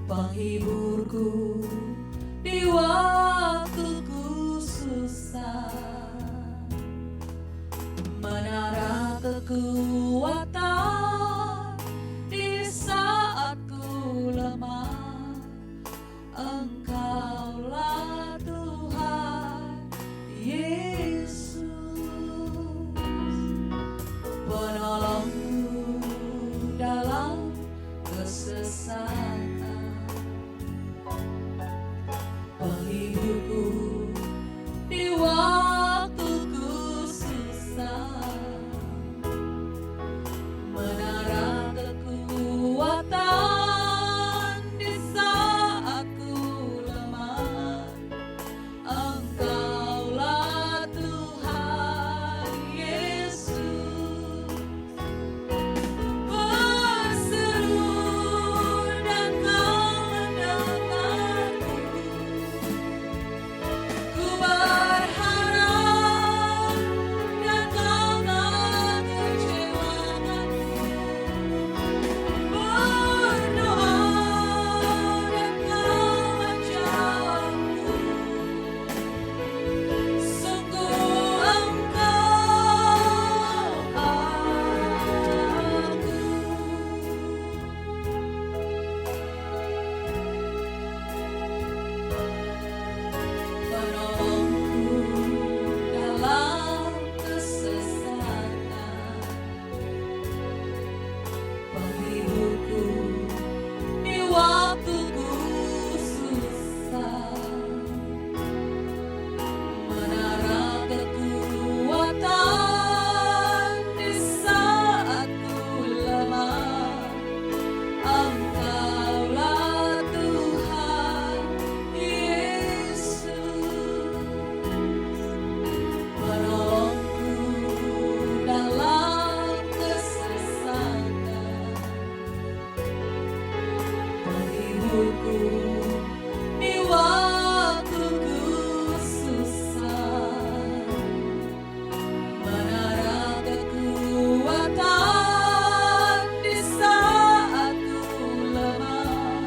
penghiburku di waktuku susah, menara kekuatan di saat ku lemah. Engkaulah Tuhan Yesus, penolongku dalam kesesatan, penghiburku di waktuku susah, menara kekuatan di saat ku lemah. Engkaulah Tuhan Yesus, berseru dan Kau mendengarku. Ku berharap dan Kau tak kecewakanku. Berdoa dan Kau menjawabku. Sungguh Engkau penolongku dalam kesesatan, penghiburku di waktuku susah, menara kekuatan di saat ku lemah. Engkaulah Tuhan Yesus, penolongku dalam kesesatan, penghiburku di waktuku susah, menara kekuatan di saat ku lemah.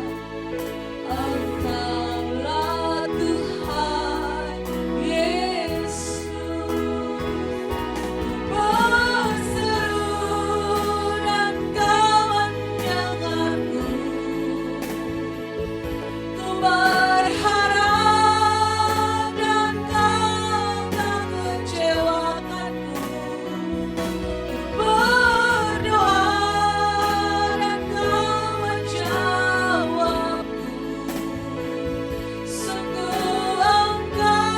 Engkaulah Tuhan Yesus, berseru dan Kau mendengarku. Ku berharap dan Kau tak kecewakanku. Berdoa dan Kau menjawabku. Sungguh Engkau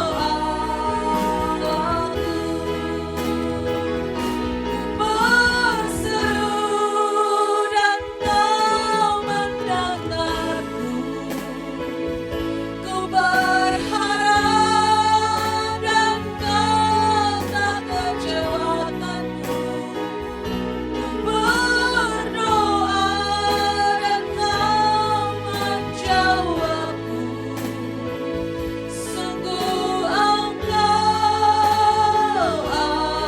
Allahku. Berseru dan Kau mendengarku. Ku berharap dan Kau tak kecewakanku. Berdoa dan Kau menjawabku. Sungguh Engkau Allahku.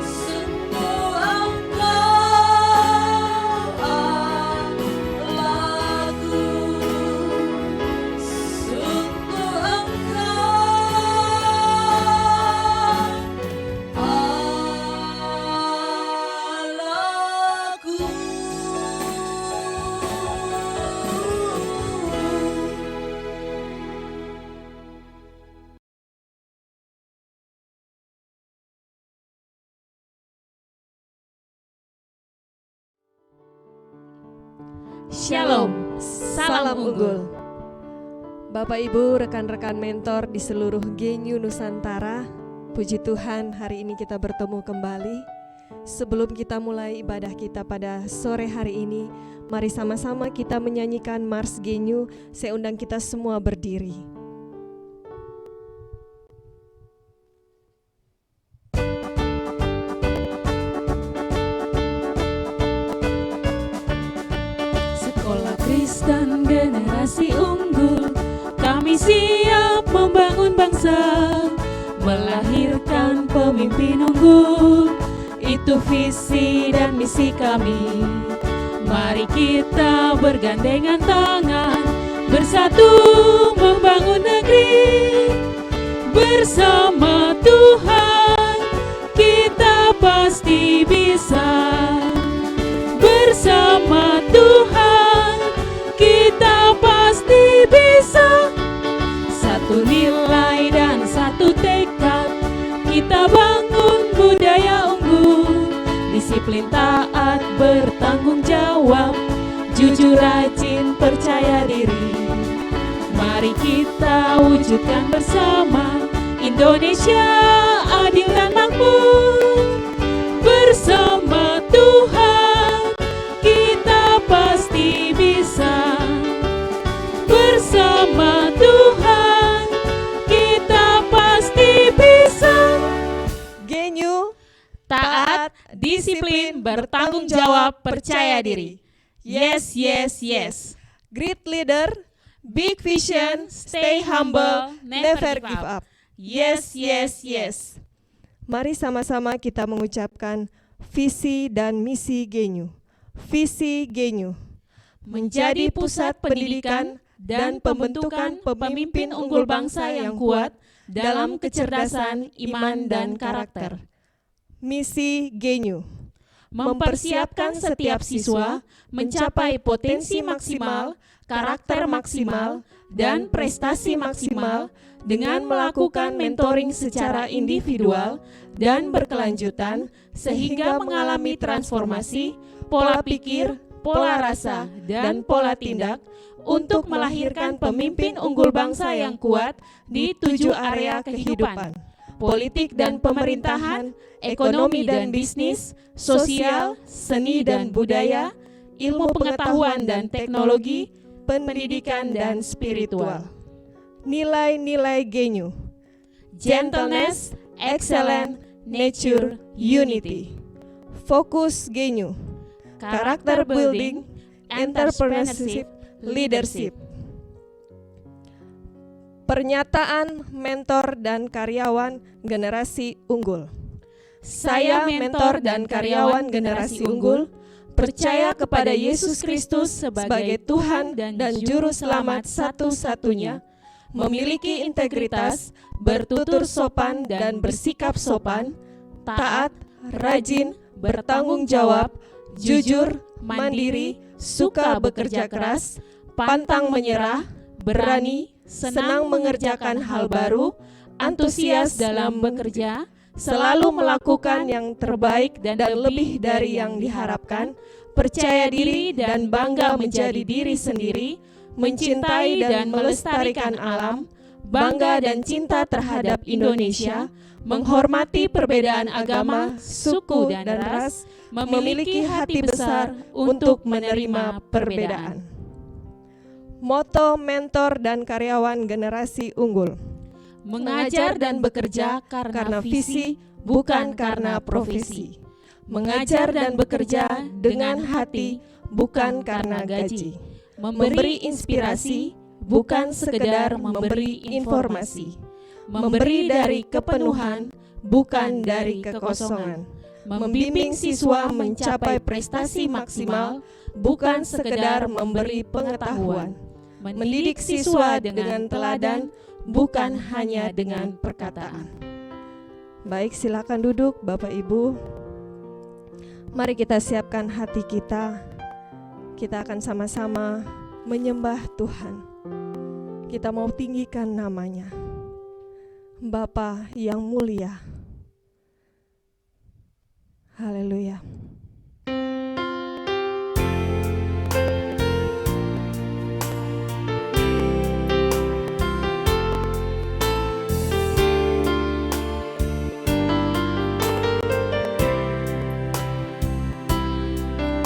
Sungguh Engkau Allahku. Sungguh Shalom, salam unggul. Bapak Ibu, rekan-rekan mentor di seluruh GNU Nusantara, puji Tuhan hari ini kita bertemu kembali. Sebelum kita mulai ibadah kita pada sore hari ini, mari sama-sama kita menyanyikan Mars GNU. Saya undang kita semua berdiri. Sekolah Kristen generasi unggul, kami siap membangun bangsa, melahirkan pemimpin unggul. Itu visi dan misi kami. Mari kita bergandengan tangan, bersatu membangun negeri. Bersama Tuhan kita pasti bisa. Bersama Tuhan kita pasti bisa. Satu nilai dan satu tekad, kita bangun budaya unggul. Disiplin, taat, bertanggung jawab, jujur, rajin, percaya diri. Mari kita wujudkan bersama Indonesia adil dan makmur. Bersama Tuhan kita pasti bisa. Bersama Tuhan kita pasti bisa. Genyu, Taat, disiplin, bertanggung jawab, percaya diri. Yes, yes, yes. great leader, big vision, stay humble, never give up. Yes, yes, yes. Mari sama-sama kita mengucapkan visi dan misi Genyu. Visi Genyu Menjadi pusat pendidikan dan pembentukan pemimpin unggul bangsa yang kuat dalam kecerdasan, iman, dan karakter. Misi Genyu Mempersiapkan setiap siswa mencapai potensi maksimal, karakter maksimal, dan prestasi maksimal dengan melakukan mentoring secara individual dan berkelanjutan sehingga mengalami transformasi pola pikir, pola rasa, dan pola tindak untuk melahirkan pemimpin unggul bangsa yang kuat di 7 area kehidupan: politik dan pemerintahan, ekonomi dan bisnis, sosial, seni dan budaya, ilmu pengetahuan dan teknologi, pendidikan dan spiritual. Nilai-nilai Genyu: Gentleness, excellence, nature, unity. Fokus Genyu: Karakter building, entrepreneurship, leadership. Pernyataan mentor dan karyawan generasi unggul. Saya mentor dan karyawan generasi unggul, percaya kepada Yesus Kristus sebagai Tuhan dan Juru Selamat satu-satunya, memiliki integritas, bertutur sopan dan bersikap sopan, taat, rajin, bertanggung jawab, jujur, mandiri, suka bekerja keras, pantang menyerah, berani, senang mengerjakan hal baru, antusias dalam bekerja, selalu melakukan yang terbaik dan lebih dari yang diharapkan, percaya diri dan bangga menjadi diri sendiri, mencintai dan melestarikan alam, bangga dan cinta terhadap Indonesia, menghormati perbedaan agama, suku, dan ras, memiliki hati besar untuk menerima perbedaan. Moto mentor dan karyawan generasi unggul. Mengajar dan bekerja karena visi, bukan karena profesi. Mengajar dan bekerja dengan hati, bukan karena gaji. Memberi inspirasi, bukan sekedar memberi informasi. Memberi dari kepenuhan, bukan dari kekosongan. Membimbing siswa mencapai prestasi maksimal, bukan sekedar memberi pengetahuan. Mendidik siswa dengan teladan, bukan hanya dengan perkataan. Baik, silakan duduk Bapak Ibu. Mari kita siapkan hati kita. Kita akan sama-sama menyembah Tuhan. Kita mau tinggikan namanya, Bapa yang mulia. Haleluya.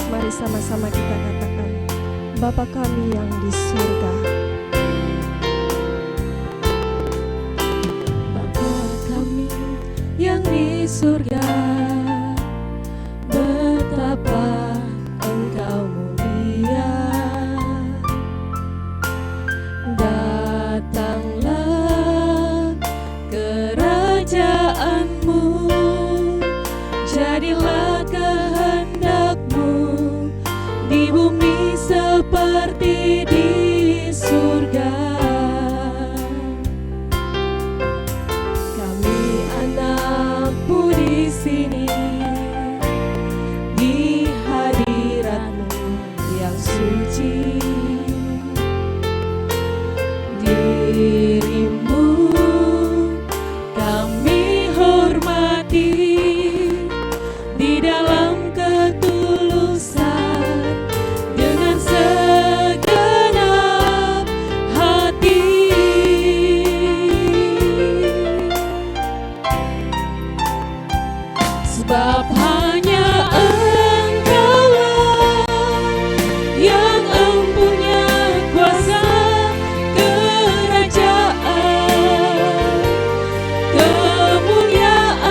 Mari sama-sama kita katakan, Bapa kami yang di surga. Bapa kami yang di surga, betapa Engkau mulia. Datanglah kerajaanmu, Jadilah kehendak-Mu di bumi seperti di surga. Kami anak-Mu di sini, di hadirat-Mu yang suci. Diri-Mu kami hormati di dalam ketulusan dengan segenap hati. Sebab hanya Engkau-Lah yang empunya kuasa kerajaan, kemuliaan,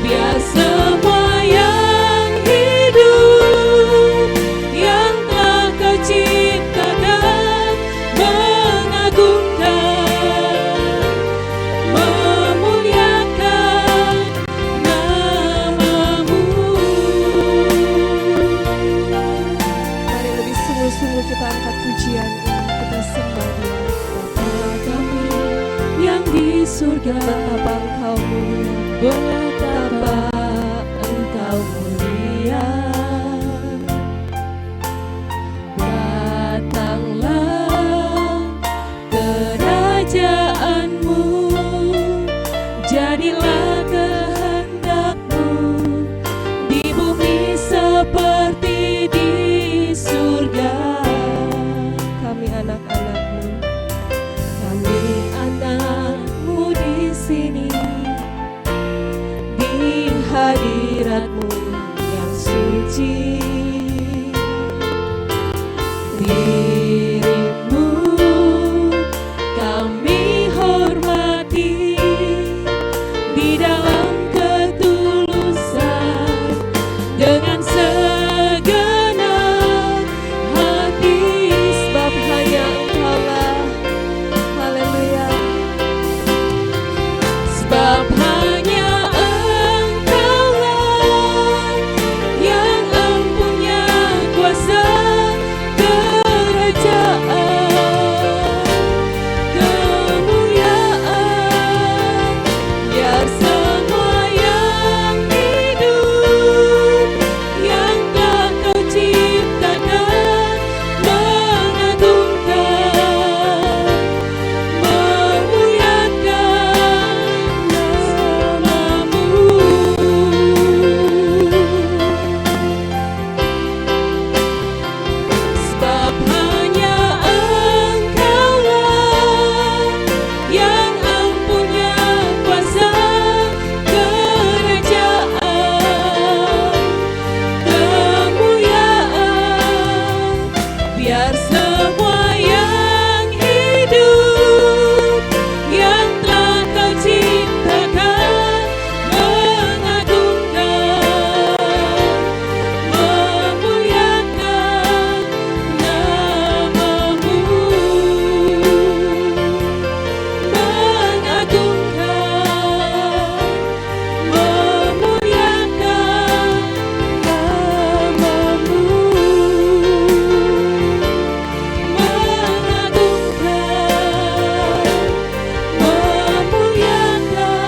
biar semua yang hidup yang telah Kau ciptakan mengagungkan, memuliakan nama-Mu. Mari lebih sungguh-sungguh kita angkat pujian ini, kita sembah Dia. Bapa kami yang di surga, Betapa Engkau mulia, betapa Engkau mulia. Datanglah kerajaan-Mu, jadilah kehendak-Mu di bumi seperti di surga. kami anak-anak-Mu. Kami anak-Mu di sini, di hadirat-Mu yang suci. Diri-Mu kami hormati di dalam ketulusan dengan segenap hati. Sebab hanya Engkau-Lah, haleluya. Sebab hanya Engkau-Lah yang empunya kuasa kerajaan, kemuliaan, biar semua yang hidup yang telah Kau ciptakan mengagungkan, memuliakan nama-Mu. Sebab hanya Engkau-Lah yang empunya kuasa kerajaan, kemuliaan, biar semua yang hidup yang telah Kau ciptakan mengagungkan, memuliakan nama-Mu. Mengagungkan, memuliakan nama-Mu. Mengagungkan, memuliakan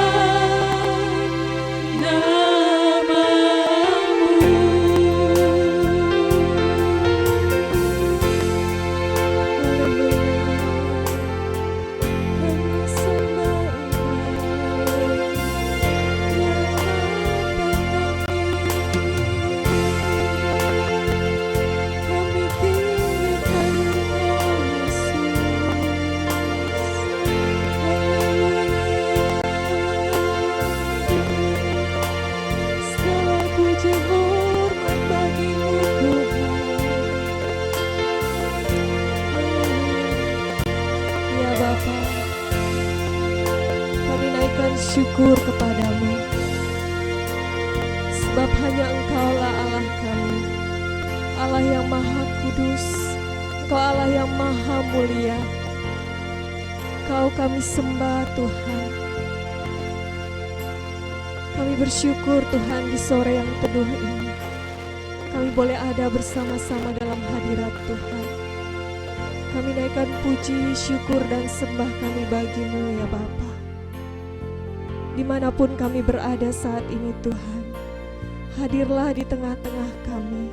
Ya Bapa, kami naikkan syukur kepadamu, sebab hanya Engkau-Lah Allah kami, Allah yang maha kudus, Engkau Allah yang maha mulia. Kau kami sembah Tuhan. Kami bersyukur Tuhan di sore yang teduh ini kami boleh ada bersama-sama dalam hadirat Tuhan. Kami naikkan puji, syukur dan sembah kami bagi-Mu ya Bapa. Dimanapun kami berada saat ini Tuhan, hadirlah di tengah-tengah kami.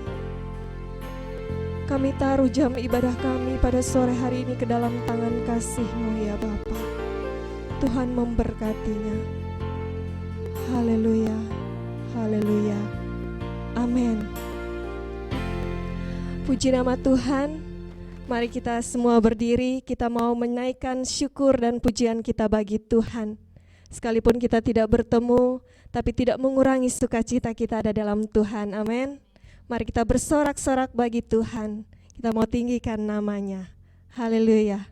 Kami taruh jam ibadah kami pada sore hari ini ke dalam tangan kasih-Mu ya Bapa. Tuhan memberkatinya. Haleluya, haleluya, amin. Puji nama Tuhan. Mari kita semua berdiri, kita mau menaikkan syukur dan pujian kita bagi Tuhan. Sekalipun kita tidak bertemu, tapi tidak mengurangi sukacita kita ada dalam Tuhan, amin. Mari kita bersorak-sorak bagi Tuhan, kita mau tinggikan namanya. Haleluya.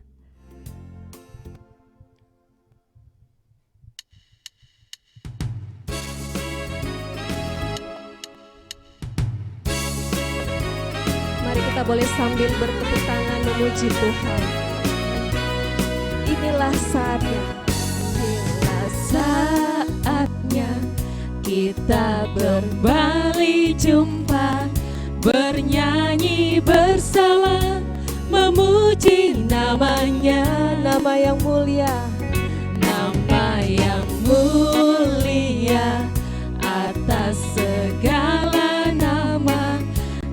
Mari kita boleh sambil bertepuk tangan memuji Tuhan. Inilah saatnya. Inilah saatnya kita berbalik jumpa, bernyanyi bersama, memuji namanya. Nama yang mulia, nama yang mulia atas segala nama.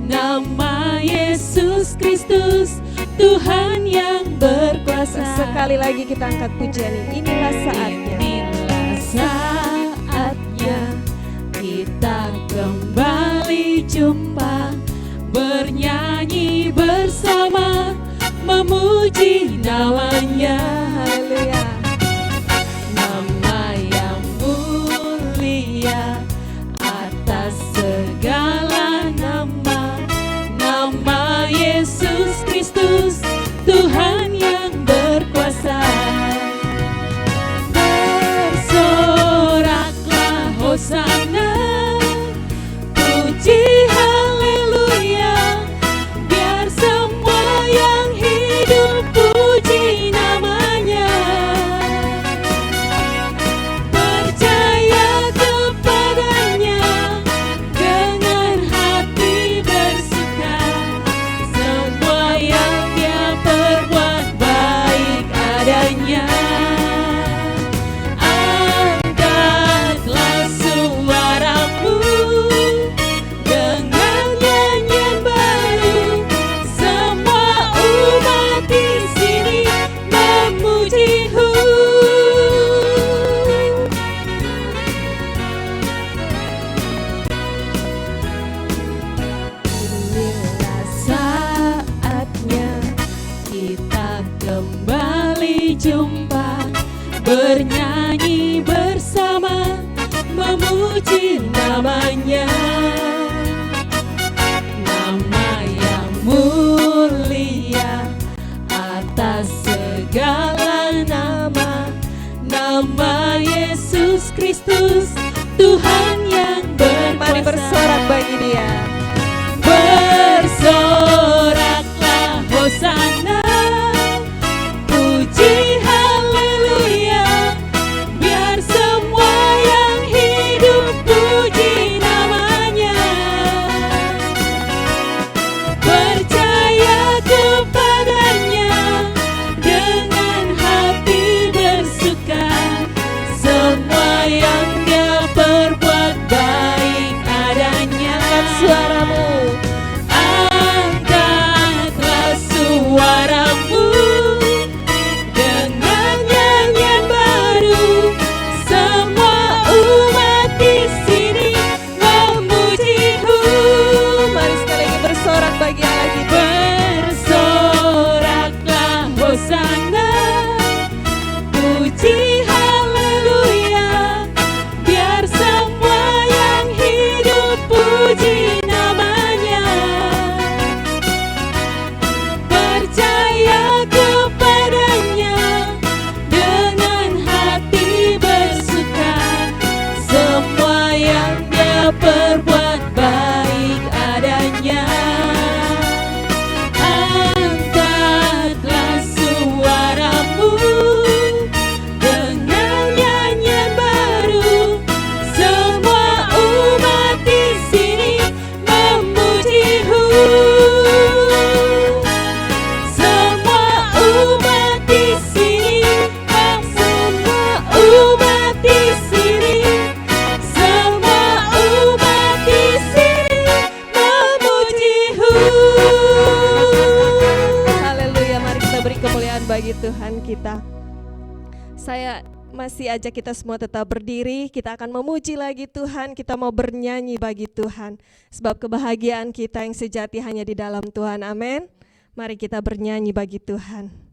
Nama Yesus Kristus, Tuhan yang berkuasa. sekali lagi kita angkat pujian ini. Inilah saatnya. Inilah saatnya kita kembali jumpa, bernyanyi bersama, memuji namanya. Haleluya. Nama yang mulia atas segala nama. Nama Yesus Kristus, Tuhan yang berkuasa. Bersoraklah hosana, puji haleluya, biar semua yang hidup puji namanya. Percaya kepadanya dengan hati bersuka, semua yang dia perbuat baik adanya. Angkatlah suaramu dengan nyanyian baru, semua umat di sini memuji-Hu. Inilah saatnya kita kembali jumpa, bernyanyi bersama, memuji namanya. Nama yang mulia atas segala nama. Nama Yesus Kristus, Tuhan yang berkuasa. Mari bersorak bagi Dia. Bersoraklah hosana, puji haleluya, biar semua yang hidup puji namanya. Percaya kepadanya dengan hati bersuka, semua yang dia kita. Saya masih ajak kita semua tetap berdiri, kita akan memuji lagi Tuhan, kita mau bernyanyi bagi Tuhan. Sebab kebahagiaan kita yang sejati hanya di dalam Tuhan, amin. Mari kita bernyanyi bagi Tuhan.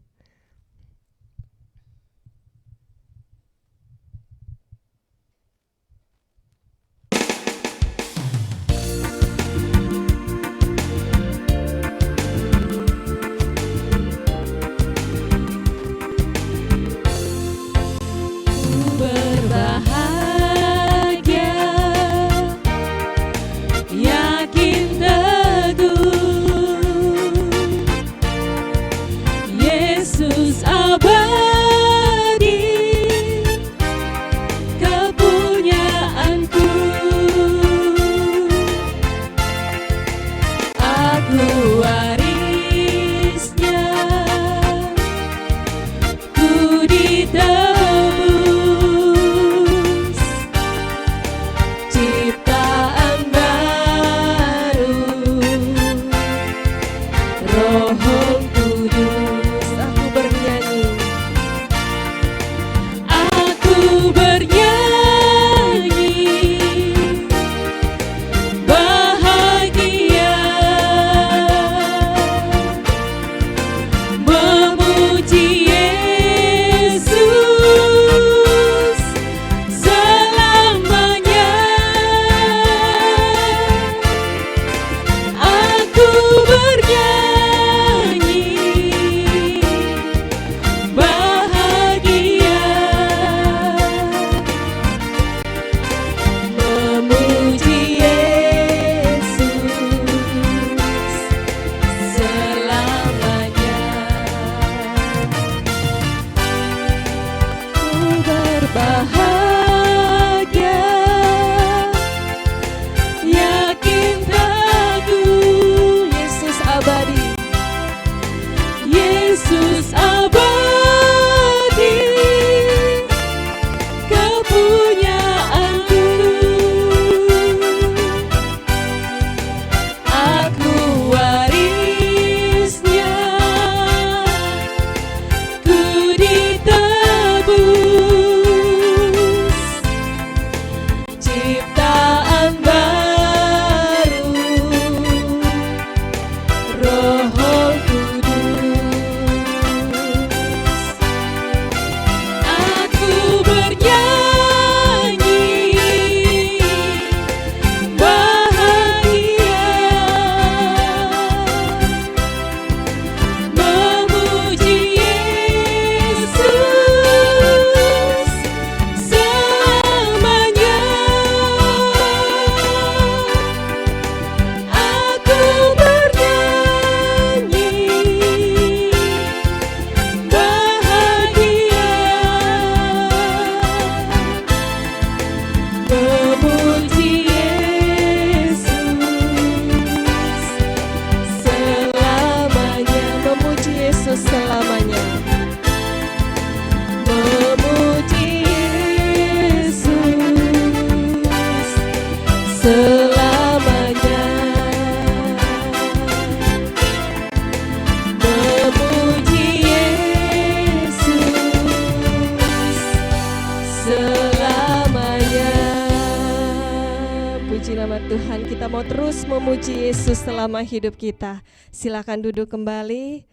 Tuhan, kita mau terus memuji Yesus selama hidup kita. Silakan duduk kembali.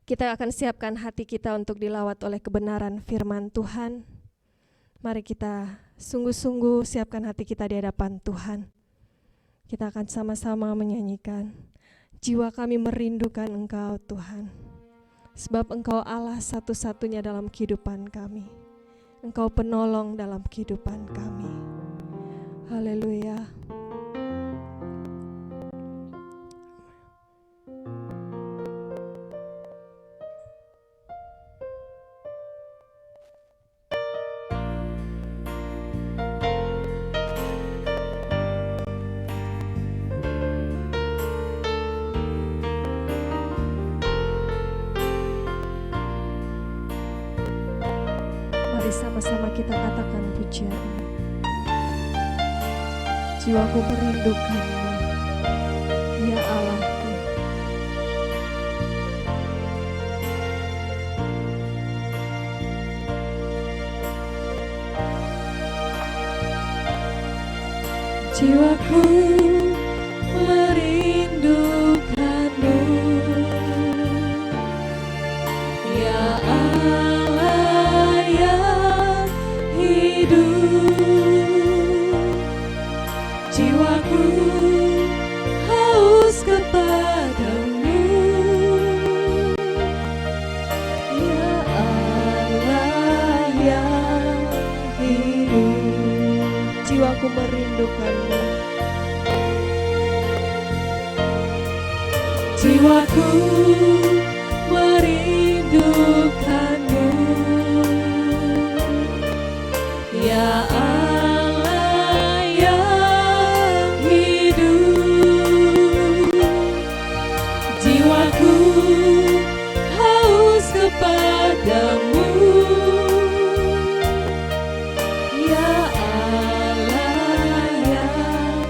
Kita akan siapkan hati kita untuk dilawat oleh kebenaran firman Tuhan. Mari kita sungguh-sungguh siapkan hati kita di hadapan Tuhan. Kita akan sama-sama menyanyikan, jiwa kami merindukan Engkau Tuhan. Sebab Engkau Allah satu-satunya dalam kehidupan kami. Engkau penolong dalam kehidupan kami. Haleluya. Mari sama-sama kita katakan pujian. Jiwaku merindukan-Mu, ya Allahku. Jiwaku merindukanmu, ya Allah yang hidup. Jiwaku haus kepadamu, ya Allah yang hidup. Jiwaku merindukanmu, jiwaku merindukanmu, ya Allah yang hidup. Jiwaku haus kepadamu, ya Allah yang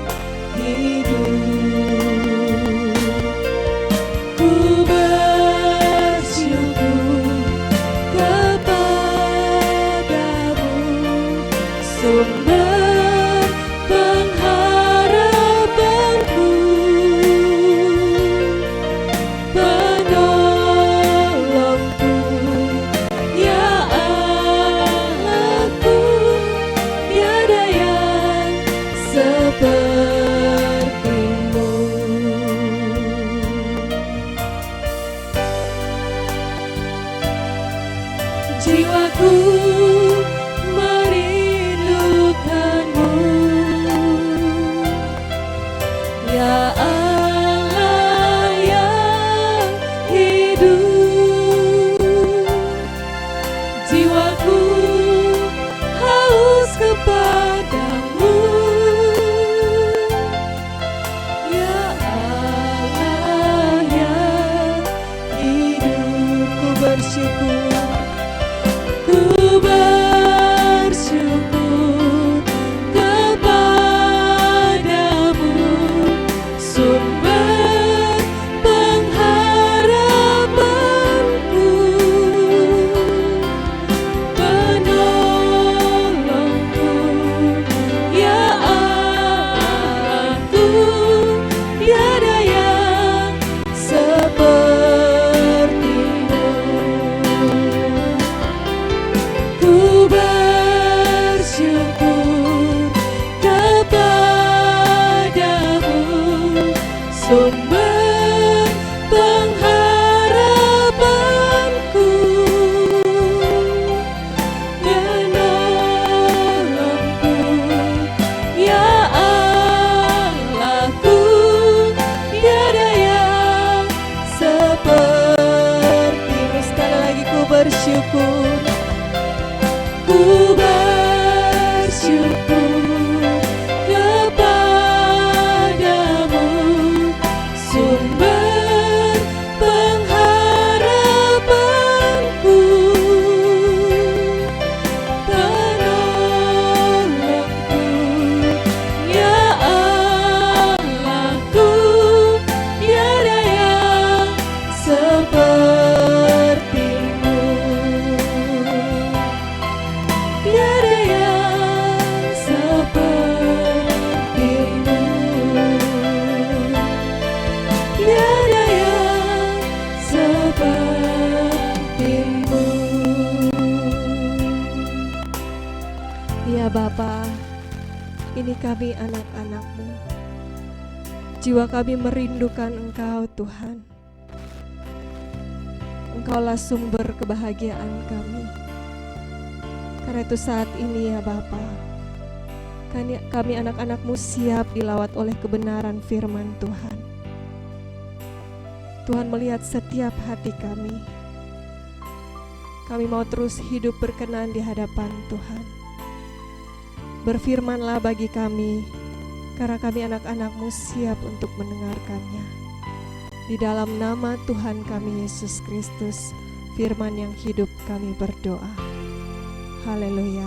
hidup. Ku bersyukur kepadamu, sumber pengharapanku, penolongku, ya Allahku, tiada yang sepertimu. Jiwaku merindukanmu, ya Allah yang hidup. Jiwaku haus kepadamu, ya Allah yang hidup. Ku bersyukur, ku bersyukur kepadamu, sumber pengharapanku, penolongku, ya Allahku, tiada yang sepertimu. Ku bersyukur kepadamu, sumber pengharapanku, penolongku, ya Allahku, tiada yang sepertimu. Sekali lagi ku bersyukur, ku bersyukur kepadamu, sumber pengharapanku, penolongku, ya Allahku, tiada yang sepertimu. Tiada yang sepertimu, tiada yang sepertimu. Ya Bapa, ini kami anak-anak-Mu. Jiwa kami merindukan Engkau Tuhan. Engkaulah sumber kebahagiaan kami. Karena itu saat ini ya Bapa, kami anak-anak-Mu siap dilawat oleh kebenaran firman Tuhan. Tuhan melihat setiap hati kami. Kami mau terus hidup berkenan di hadapan Tuhan. Berfirmanlah bagi kami, karena kami anak-anak-Mu siap untuk mendengarkannya. Di dalam nama Tuhan kami Yesus Kristus, firman yang hidup kami berdoa. Haleluya.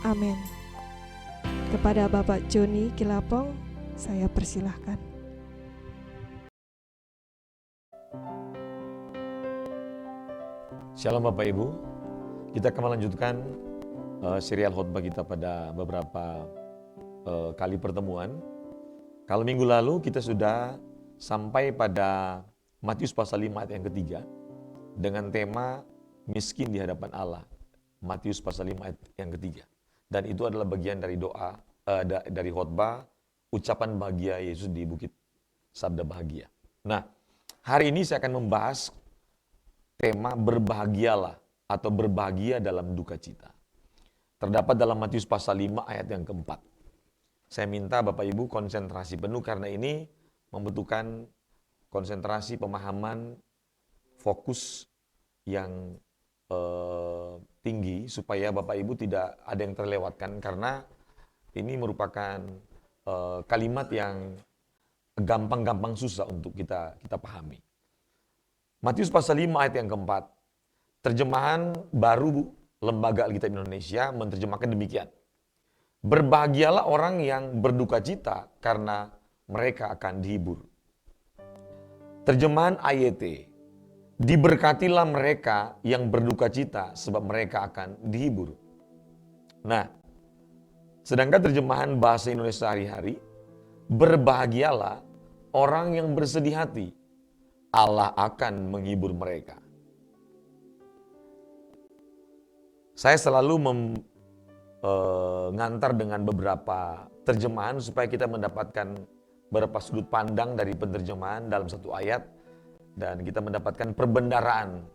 Amin. Kepada Bapak Joni Kilapong, saya persilahkan. Shalom Bapak Ibu, kita akan melanjutkan serial khotbah kita pada beberapa kali pertemuan. Kalau minggu lalu kita sudah sampai pada Matius pasal 5 ayat yang ketiga dengan tema miskin di hadapan Allah. Matius pasal 5 ayat yang ketiga. Dan itu adalah bagian dari doa, dari khotbah ucapan bahagia Yesus di Bukit Sabda Bahagia. Nah, hari ini saya akan membahas tema berbahagialah atau berbahagia dalam duka cita. Terdapat dalam Matius pasal 5 ayat yang keempat. Saya minta Bapak Ibu konsentrasi penuh karena ini membutuhkan konsentrasi, pemahaman, fokus yang tinggi supaya Bapak Ibu tidak ada yang terlewatkan karena ini merupakan kalimat yang gampang-gampang susah untuk kita pahami. Matius pasal 5 ayat yang keempat. Terjemahan baru Lembaga Alkitab Indonesia menerjemahkan demikian. Berbahagialah orang yang berduka cita karena mereka akan dihibur. Terjemahan AYT. Diberkatilah mereka yang berduka cita sebab mereka akan dihibur. Nah, sedangkan terjemahan bahasa Indonesia sehari-hari, berbahagialah orang yang bersedih hati, Allah akan menghibur mereka. Saya selalu mengantar dengan beberapa terjemahan supaya kita mendapatkan beberapa sudut pandang dari penerjemahan dalam satu ayat dan kita mendapatkan perbendaharaan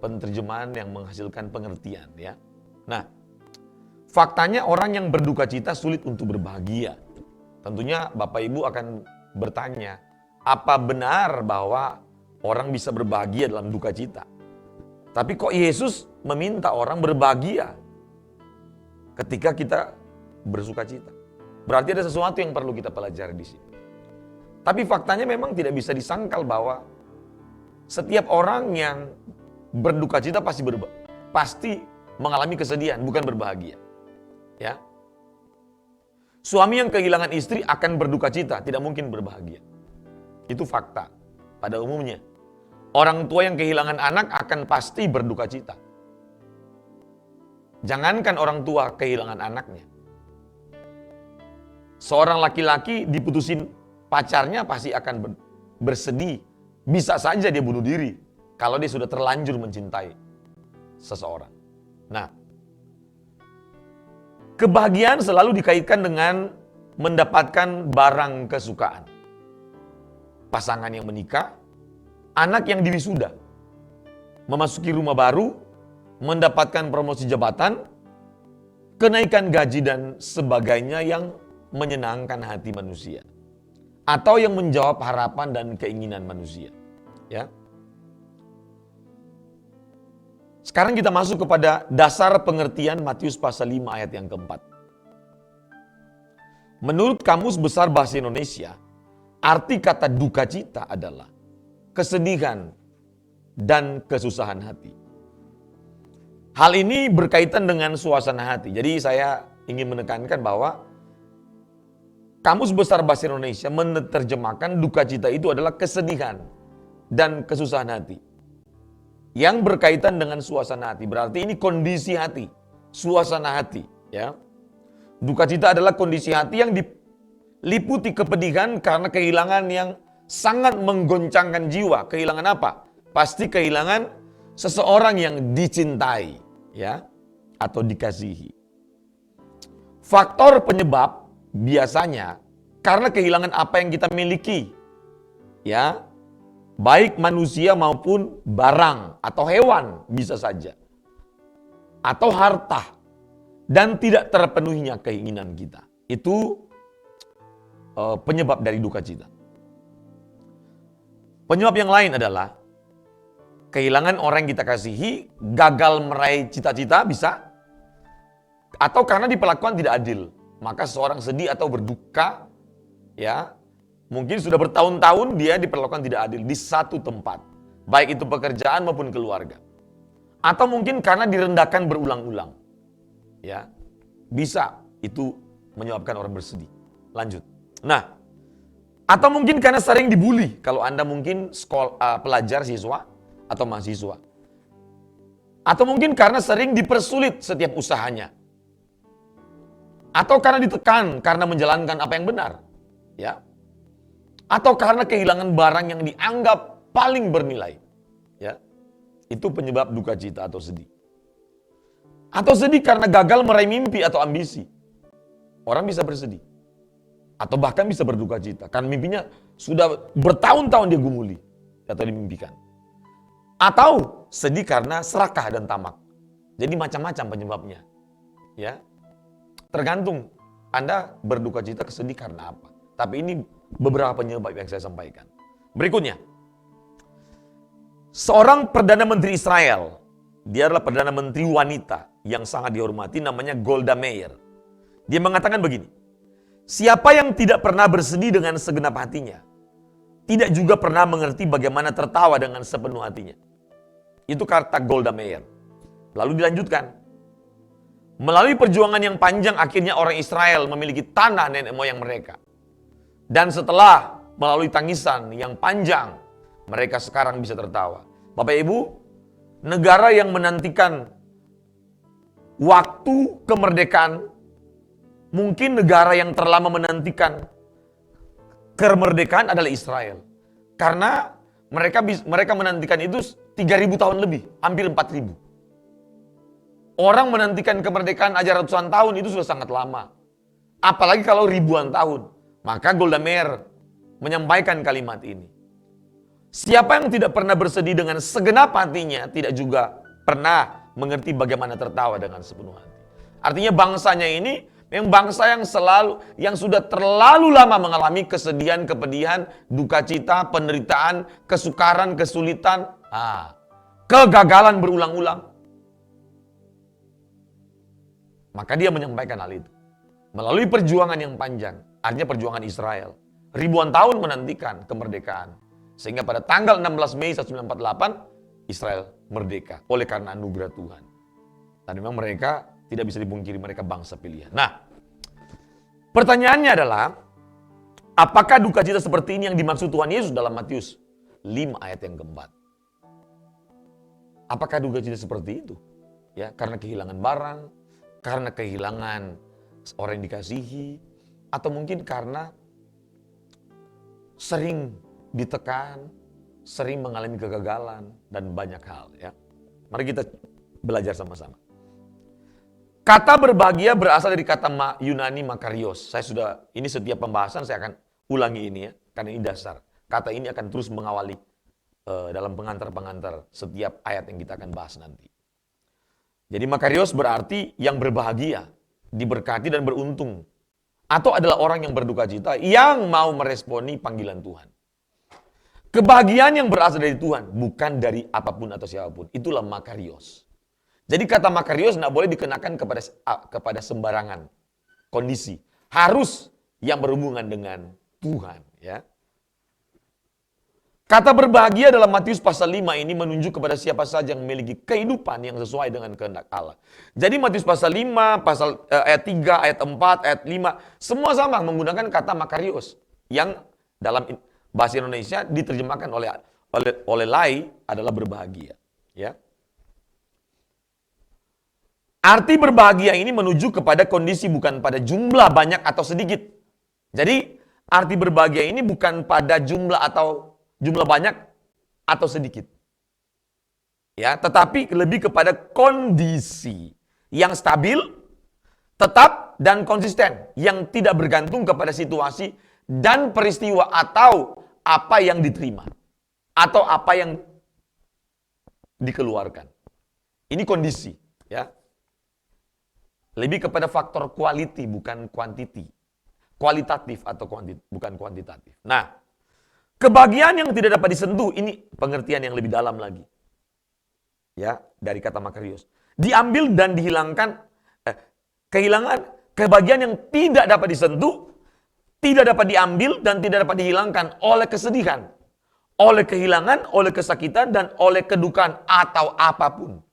penerjemahan yang menghasilkan pengertian ya. Nah, faktanya orang yang berduka cita sulit untuk berbahagia. Tentunya Bapak Ibu akan bertanya, apa benar bahwa orang bisa berbahagia dalam duka cita? Tapi kok Yesus meminta orang berbahagia ketika kita bersuka cita? Berarti ada sesuatu yang perlu kita pelajari di sini. Tapi faktanya memang tidak bisa disangkal bahwa setiap orang yang berduka cita pasti mengalami kesedihan, bukan berbahagia. Ya. Suami yang kehilangan istri akan berduka cita, tidak mungkin berbahagia. Itu fakta pada umumnya. Orang tua yang kehilangan anak akan pasti berduka cita. Jangankan orang tua kehilangan anaknya. Seorang laki-laki diputusin pacarnya pasti akan bersedih. Bisa saja dia bunuh diri kalau dia sudah terlanjur mencintai seseorang. Nah, kebahagiaan selalu dikaitkan dengan mendapatkan barang kesukaan. Pasangan yang menikah, anak yang diwisuda, memasuki rumah baru, mendapatkan promosi jabatan, kenaikan gaji dan sebagainya yang menyenangkan hati manusia. Atau yang menjawab harapan dan keinginan manusia. Ya. Sekarang kita masuk kepada dasar pengertian Matius pasal 5 ayat yang keempat. Menurut Kamus Besar Bahasa Indonesia, arti kata duka cita adalah kesedihan dan kesusahan hati. Hal ini berkaitan dengan suasana hati. Jadi saya ingin menekankan bahwa Kamus Besar Bahasa Indonesia menerjemahkan duka cita itu adalah kesedihan dan kesusahan hati. Yang berkaitan dengan suasana hati. Berarti ini kondisi hati, suasana hati. Ya. Duka cita adalah kondisi hati yang diliputi kepedihan karena kehilangan yang sangat menggoncangkan jiwa. Kehilangan apa? Pasti kehilangan seseorang yang dicintai. Ya, atau dikasihi. Faktor penyebab biasanya karena kehilangan apa yang kita miliki, ya, baik manusia maupun barang atau hewan bisa saja, atau harta, dan tidak terpenuhinya keinginan kita. Itu penyebab dari duka cita. Penyebab yang lain adalah kehilangan orang yang kita kasihi, gagal meraih cita-cita bisa, atau karena diperlakukan tidak adil. Maka seorang sedih atau berduka, ya, mungkin sudah bertahun-tahun dia diperlakukan tidak adil di satu tempat, baik itu pekerjaan maupun keluarga. Atau mungkin karena direndahkan berulang-ulang, ya, bisa itu menyebabkan orang bersedih. Lanjut. Nah, atau mungkin karena sering dibully, kalau Anda mungkin pelajar, siswa atau mahasiswa. Atau mungkin karena sering dipersulit setiap usahanya. Atau karena ditekan karena menjalankan apa yang benar, ya. Atau karena kehilangan barang yang dianggap paling bernilai, ya. Itu penyebab duka cita atau sedih. Atau sedih karena gagal meraih mimpi atau ambisi. Orang bisa bersedih. Atau bahkan bisa berduka cita karena mimpinya sudah bertahun-tahun dia gumuli atau dimimpikan. Atau sedih karena serakah dan tamak. Jadi macam-macam penyebabnya, ya. Tergantung Anda berduka cita kesedih karena apa. Tapi ini beberapa penyebab yang saya sampaikan. Berikutnya, seorang Perdana Menteri Israel, dia adalah Perdana Menteri wanita yang sangat dihormati, namanya Golda Meir. Dia mengatakan begini, siapa yang tidak pernah bersedih dengan segenap hatinya, tidak juga pernah mengerti bagaimana tertawa dengan sepenuh hatinya. Itu kata Golda Meir. Lalu dilanjutkan, melalui perjuangan yang panjang akhirnya orang Israel memiliki tanah nenek moyang mereka. Dan setelah melalui tangisan yang panjang, mereka sekarang bisa tertawa. Bapak Ibu, negara yang menantikan waktu kemerdekaan, mungkin negara yang terlama menantikan kemerdekaan adalah Israel. Karena mereka menantikan itu 3.000 tahun lebih, hampir 4.000. Orang menantikan kemerdekaan aja ratusan tahun itu sudah sangat lama. Apalagi kalau ribuan tahun. Maka Golda Meir menyampaikan kalimat ini. Siapa yang tidak pernah bersedih dengan segenap hatinya, tidak juga pernah mengerti bagaimana tertawa dengan sepenuh hati. Artinya bangsanya ini memang bangsa yang sudah terlalu lama mengalami kesedihan, kepedihan, duka cita, penderitaan, kesukaran, kesulitan, kegagalan berulang-ulang. Maka dia menyampaikan hal itu. Melalui perjuangan yang panjang, artinya perjuangan Israel. Ribuan tahun menantikan kemerdekaan. Sehingga pada tanggal 16 Mei 1948, Israel merdeka oleh karena anugerah Tuhan. Dan memang mereka tidak bisa dipungkiri mereka bangsa pilihan. Nah, pertanyaannya adalah, apakah duka cita seperti ini yang dimaksud Tuhan Yesus dalam Matius 5 ayat yang keempat? Apakah duka cita seperti itu? Ya, karena kehilangan barang, karena kehilangan orang yang dikasihi, atau mungkin karena sering ditekan, sering mengalami kegagalan, dan banyak hal. Ya, mari kita belajar sama-sama. Kata berbahagia berasal dari kata Yunani makarios. Ini setiap pembahasan saya akan ulangi ini ya, karena ini dasar. Kata ini akan terus mengawali dalam pengantar-pengantar setiap ayat yang kita akan bahas nanti. Jadi makarios berarti yang berbahagia, diberkati dan beruntung. Atau adalah orang yang berduka cita, yang mau meresponi panggilan Tuhan. Kebahagiaan yang berasal dari Tuhan, bukan dari apapun atau siapapun. Itulah makarios. Jadi kata makarios tidak boleh dikenakan kepada sembarangan kondisi. Harus yang berhubungan dengan Tuhan. Ya. Kata berbahagia dalam Matius pasal 5 ini menunjuk kepada siapa saja yang memiliki kehidupan yang sesuai dengan kehendak Allah. Jadi Matius pasal 5, ayat 3, ayat 4, ayat 5, semua sama menggunakan kata makarios. Yang dalam bahasa Indonesia diterjemahkan oleh Lai adalah berbahagia. Ya. Arti berbahagia ini menuju kepada kondisi bukan pada jumlah banyak atau sedikit. Jadi arti berbahagia ini bukan pada jumlah banyak atau sedikit. Ya, tetapi lebih kepada kondisi yang stabil, tetap dan konsisten, yang tidak bergantung kepada situasi dan peristiwa atau apa yang diterima atau apa yang dikeluarkan. Ini kondisi, ya. Lebih kepada faktor quality bukan quantity. Kualitatif atau bukan kuantitatif. Nah, kebahagiaan yang tidak dapat disentuh, ini pengertian yang lebih dalam lagi. Ya, dari kata makarios. Diambil dan dihilangkan, kebahagiaan yang tidak dapat disentuh, tidak dapat diambil dan tidak dapat dihilangkan oleh kesedihan, oleh kehilangan, oleh kesakitan, dan oleh kedukaan atau apapun.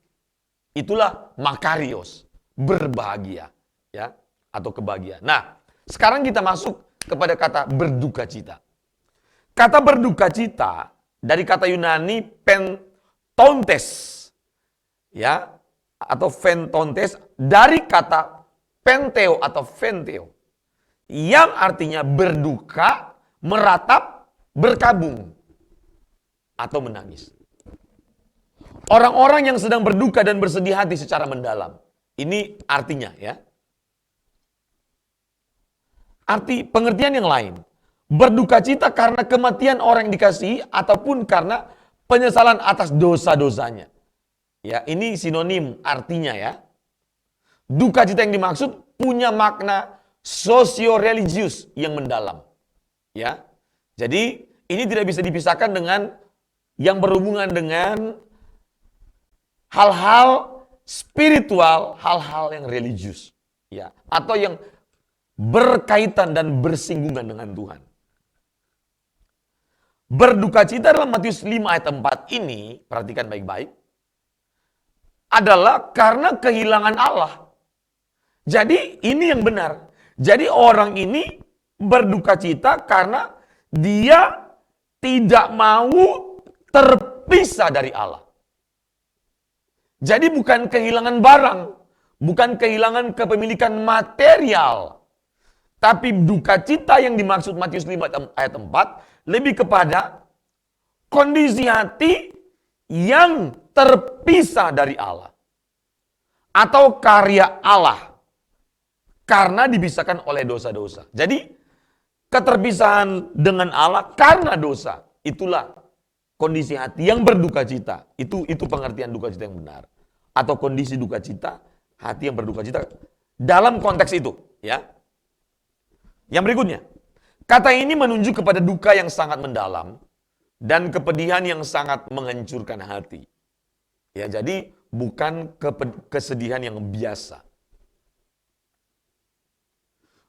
Itulah makarios, berbahagia, ya, atau kebahagiaan. Nah, sekarang kita masuk kepada kata berduka cita. Kata berduka cita dari kata Yunani pentontes, ya, atau pentontes dari kata penteo atau venteo, yang artinya berduka, meratap, berkabung, atau menangis. Orang-orang yang sedang berduka dan bersedih hati secara mendalam. Ini artinya ya. Arti pengertian yang lain. Berduka cita karena kematian orang yang dikasihi ataupun karena penyesalan atas dosa-dosanya. Ya, ini sinonim artinya ya. Duka cita yang dimaksud punya makna sosio-religius yang mendalam. Ya. Jadi ini tidak bisa dipisahkan dengan yang berhubungan dengan hal-hal spiritual, hal-hal yang religius. Ya, atau yang berkaitan dan bersinggungan dengan Tuhan. Berduka cita dalam Matius 5 ayat 4 ini, perhatikan baik-baik, adalah karena kehilangan Allah. Jadi ini yang benar. Jadi orang ini berduka cita karena dia tidak mau terpisah dari Allah. Jadi bukan kehilangan barang, bukan kehilangan kepemilikan material. Tapi duka cita yang dimaksud Matius 5 ayat 4 lebih kepada kondisi hati yang terpisah dari Allah. Atau karya Allah. Karena dipisahkan oleh dosa-dosa. Jadi keterpisahan dengan Allah karena dosa. Itulah kondisi hati yang berduka cita. Itu pengertian duka cita yang benar. Atau kondisi duka cita, hati yang berduka cita. Dalam konteks itu. Ya. Yang berikutnya. Kata ini menunjuk kepada duka yang sangat mendalam dan kepedihan yang sangat menghancurkan hati. Ya, jadi bukan kesedihan yang biasa.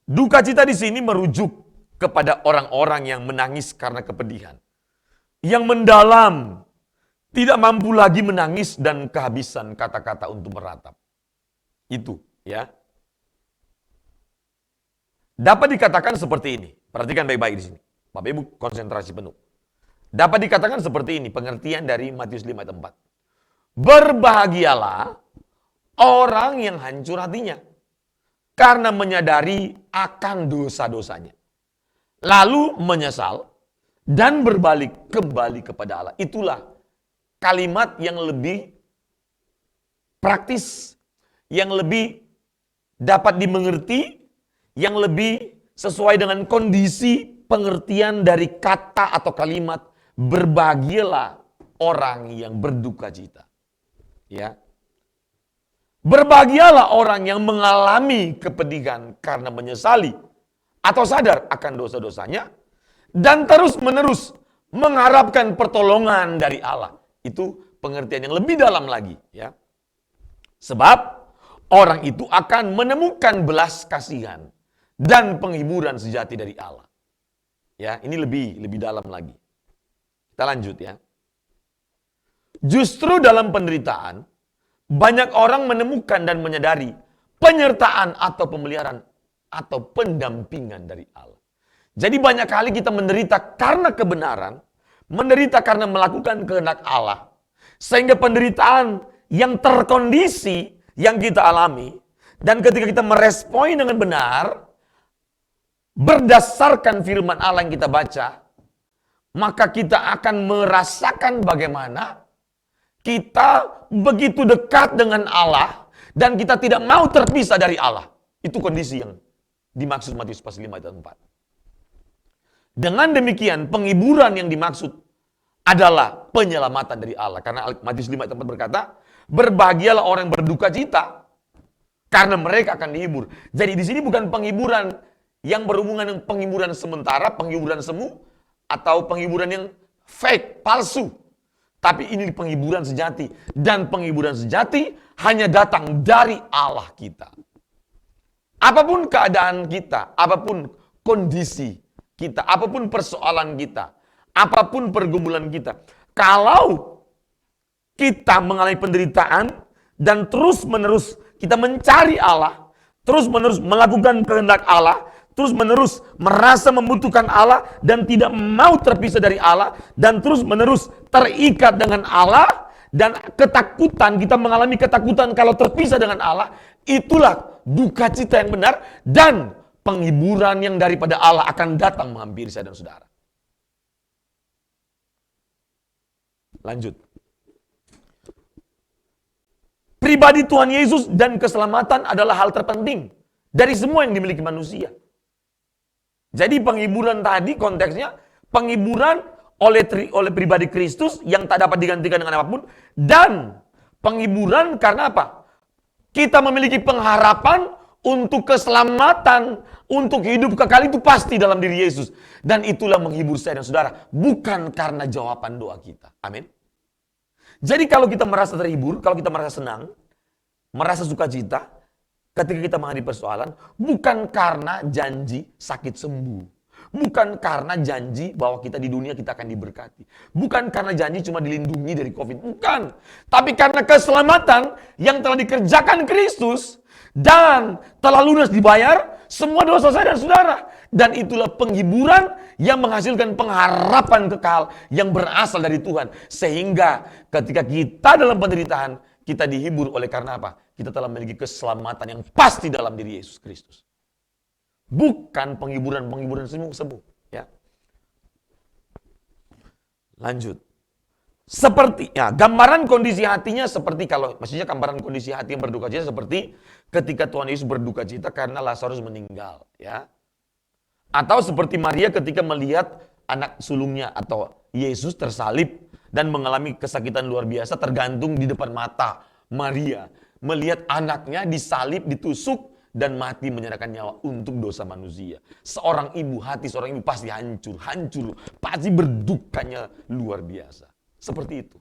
Duka cita di sini merujuk kepada orang-orang yang menangis karena kepedihan. Yang mendalam, tidak mampu lagi menangis dan kehabisan kata-kata untuk meratap. Itu, ya. Dapat dikatakan seperti ini. Perhatikan baik-baik di sini. Bapak Ibu konsentrasi penuh. Dapat dikatakan seperti ini pengertian dari Matius 5 ayat 4. Berbahagialah orang yang hancur hatinya karena menyadari akan dosa-dosanya. Lalu menyesal dan berbalik kembali kepada Allah. Itulah kalimat yang lebih praktis, yang lebih dapat dimengerti, yang lebih sesuai dengan kondisi pengertian dari kata atau kalimat berbahagialah orang yang berduka cita. Ya. Berbahagialah orang yang mengalami kepedihan karena menyesali atau sadar akan dosa-dosanya dan terus-menerus mengharapkan pertolongan dari Allah. Itu pengertian yang lebih dalam lagi, ya. Sebab orang itu akan menemukan belas kasihan dan penghiburan sejati dari Allah. Ya, ini lebih dalam lagi. Kita lanjut ya. Justru dalam penderitaan, banyak orang menemukan dan menyadari penyertaan atau pemeliharaan atau pendampingan dari Allah. Jadi banyak kali kita menderita karena kebenaran, menderita karena melakukan kehendak Allah. Sehingga penderitaan yang terkondisi yang kita alami, dan ketika kita merespon dengan benar, berdasarkan firman Allah yang kita baca, maka kita akan merasakan bagaimana kita begitu dekat dengan Allah dan kita tidak mau terpisah dari Allah. Itu kondisi yang dimaksud Matius pasal 5 ayat 4. Dengan demikian penghiburan yang dimaksud adalah penyelamatan dari Allah. Karena Matius 5 ayat 4 berkata, berbahagialah orang yang berduka cita karena mereka akan dihibur. Jadi di sini bukan penghiburan yang berhubungan dengan penghiburan sementara, penghiburan semu, atau penghiburan yang fake, palsu. Tapi ini penghiburan sejati. Dan penghiburan sejati hanya datang dari Allah kita. Apapun keadaan kita, apapun kondisi kita, apapun persoalan kita, apapun pergumulan kita, kalau kita mengalami penderitaan dan terus-menerus kita mencari Allah, terus-menerus melakukan kehendak Allah, terus-menerus merasa membutuhkan Allah dan tidak mau terpisah dari Allah, dan terus-menerus terikat dengan Allah, dan ketakutan, kita mengalami ketakutan kalau terpisah dengan Allah, itulah duka cita yang benar, dan penghiburan yang daripada Allah akan datang menghampiri saya dan saudara. Lanjut. Pribadi Tuhan Yesus dan keselamatan adalah hal terpenting dari semua yang dimiliki manusia. Jadi penghiburan tadi konteksnya penghiburan oleh pribadi Kristus yang tak dapat digantikan dengan apapun, dan penghiburan karena apa? Kita memiliki pengharapan untuk keselamatan, untuk hidup kekal itu pasti dalam diri Yesus. Dan itulah menghibur saya dan saudara, bukan karena jawaban doa kita. Amin. Jadi kalau kita merasa terhibur, kalau kita merasa senang, merasa sukacita, ketika kita menghadapi persoalan, bukan karena janji sakit sembuh. Bukan karena janji bahwa kita di dunia kita akan diberkati. Bukan karena janji cuma dilindungi dari COVID. Bukan. Tapi karena keselamatan yang telah dikerjakan Kristus dan telah lunas dibayar semua dosa saya dan saudara. Dan itulah penghiburan yang menghasilkan pengharapan kekal yang berasal dari Tuhan. Sehingga ketika kita dalam penderitaan, kita dihibur oleh karena apa? Kita telah memiliki keselamatan yang pasti dalam diri Yesus Kristus. Bukan penghiburan semu. Ya. Lanjut. Seperti, ya, gambaran kondisi hatinya seperti maksudnya gambaran kondisi hati yang berduka cita seperti ketika Tuhan Yesus berduka cita karena Lazarus meninggal. Ya. Atau seperti Maria ketika melihat anak sulungnya atau Yesus tersalib dan mengalami kesakitan luar biasa tergantung di depan mata Maria. Melihat anaknya disalib, ditusuk, dan mati menyerahkan nyawa untuk dosa manusia. Seorang ibu, hati seorang ibu pasti hancur. Pasti berdukanya luar biasa. Seperti itu.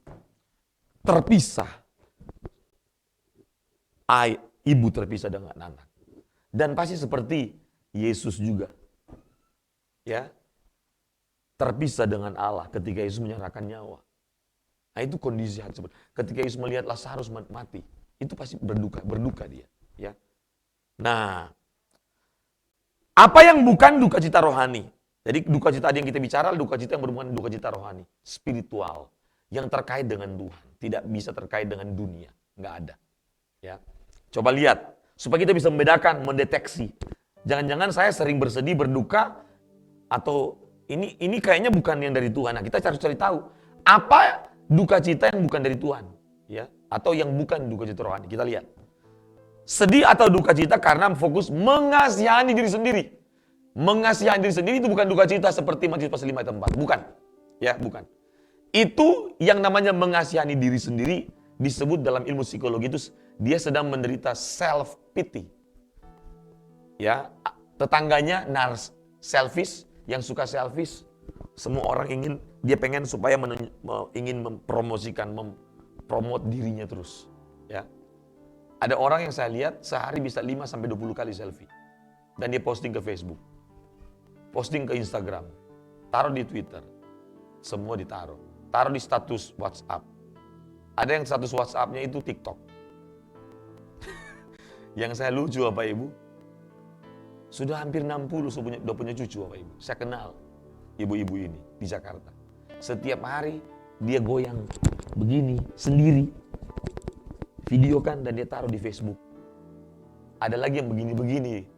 Terpisah. Ibu terpisah dengan anak. Dan pasti seperti Yesus juga. Ya. Terpisah dengan Allah ketika Yesus menyerahkan nyawa. Nah, itu kondisi hati. Ketika Yesus melihat Lazarus mati, itu pasti berduka dia. Ya. Nah, apa yang bukan duka cita rohani? Jadi duka cita yang kita bicara, duka cita yang berhubungan dengan duka cita rohani, spiritual, yang terkait dengan Tuhan, tidak bisa terkait dengan dunia, nggak ada. Ya, coba lihat supaya kita bisa membedakan, mendeteksi. Jangan-jangan saya sering bersedih, berduka, atau ini kayaknya bukan yang dari Tuhan. Nah, kita harus cari tahu apa duka cita yang bukan dari Tuhan, ya, atau yang bukan duka cita rohani. Kita lihat. Sedih atau duka cita karena fokus mengasihani diri sendiri. Mengasihani diri sendiri itu bukan duka cita seperti Matius pasal 5 ayat 4. Bukan. Ya, bukan. Itu yang namanya mengasihani diri sendiri disebut dalam ilmu psikologi itu dia sedang menderita self pity. Ya, tetangganya selfish, yang suka selfish. Semua orang dia pengen supaya ingin mempromosikan, mempromot dirinya terus. Ya. Ada orang yang saya lihat sehari bisa 5-20 kali selfie. Dan dia posting ke Facebook. Posting ke Instagram. Taruh di Twitter. Semua ditaruh. Taruh di status WhatsApp. Ada yang status WhatsApp-nya itu TikTok. Yang saya lucu Bapak Ibu. Sudah hampir 60 sudah punya cucu Bapak Ibu. Saya kenal ibu-ibu ini di Jakarta. Setiap hari dia goyang begini sendiri. Videokan dan dia taruh di Facebook. Ada lagi yang begini-begini.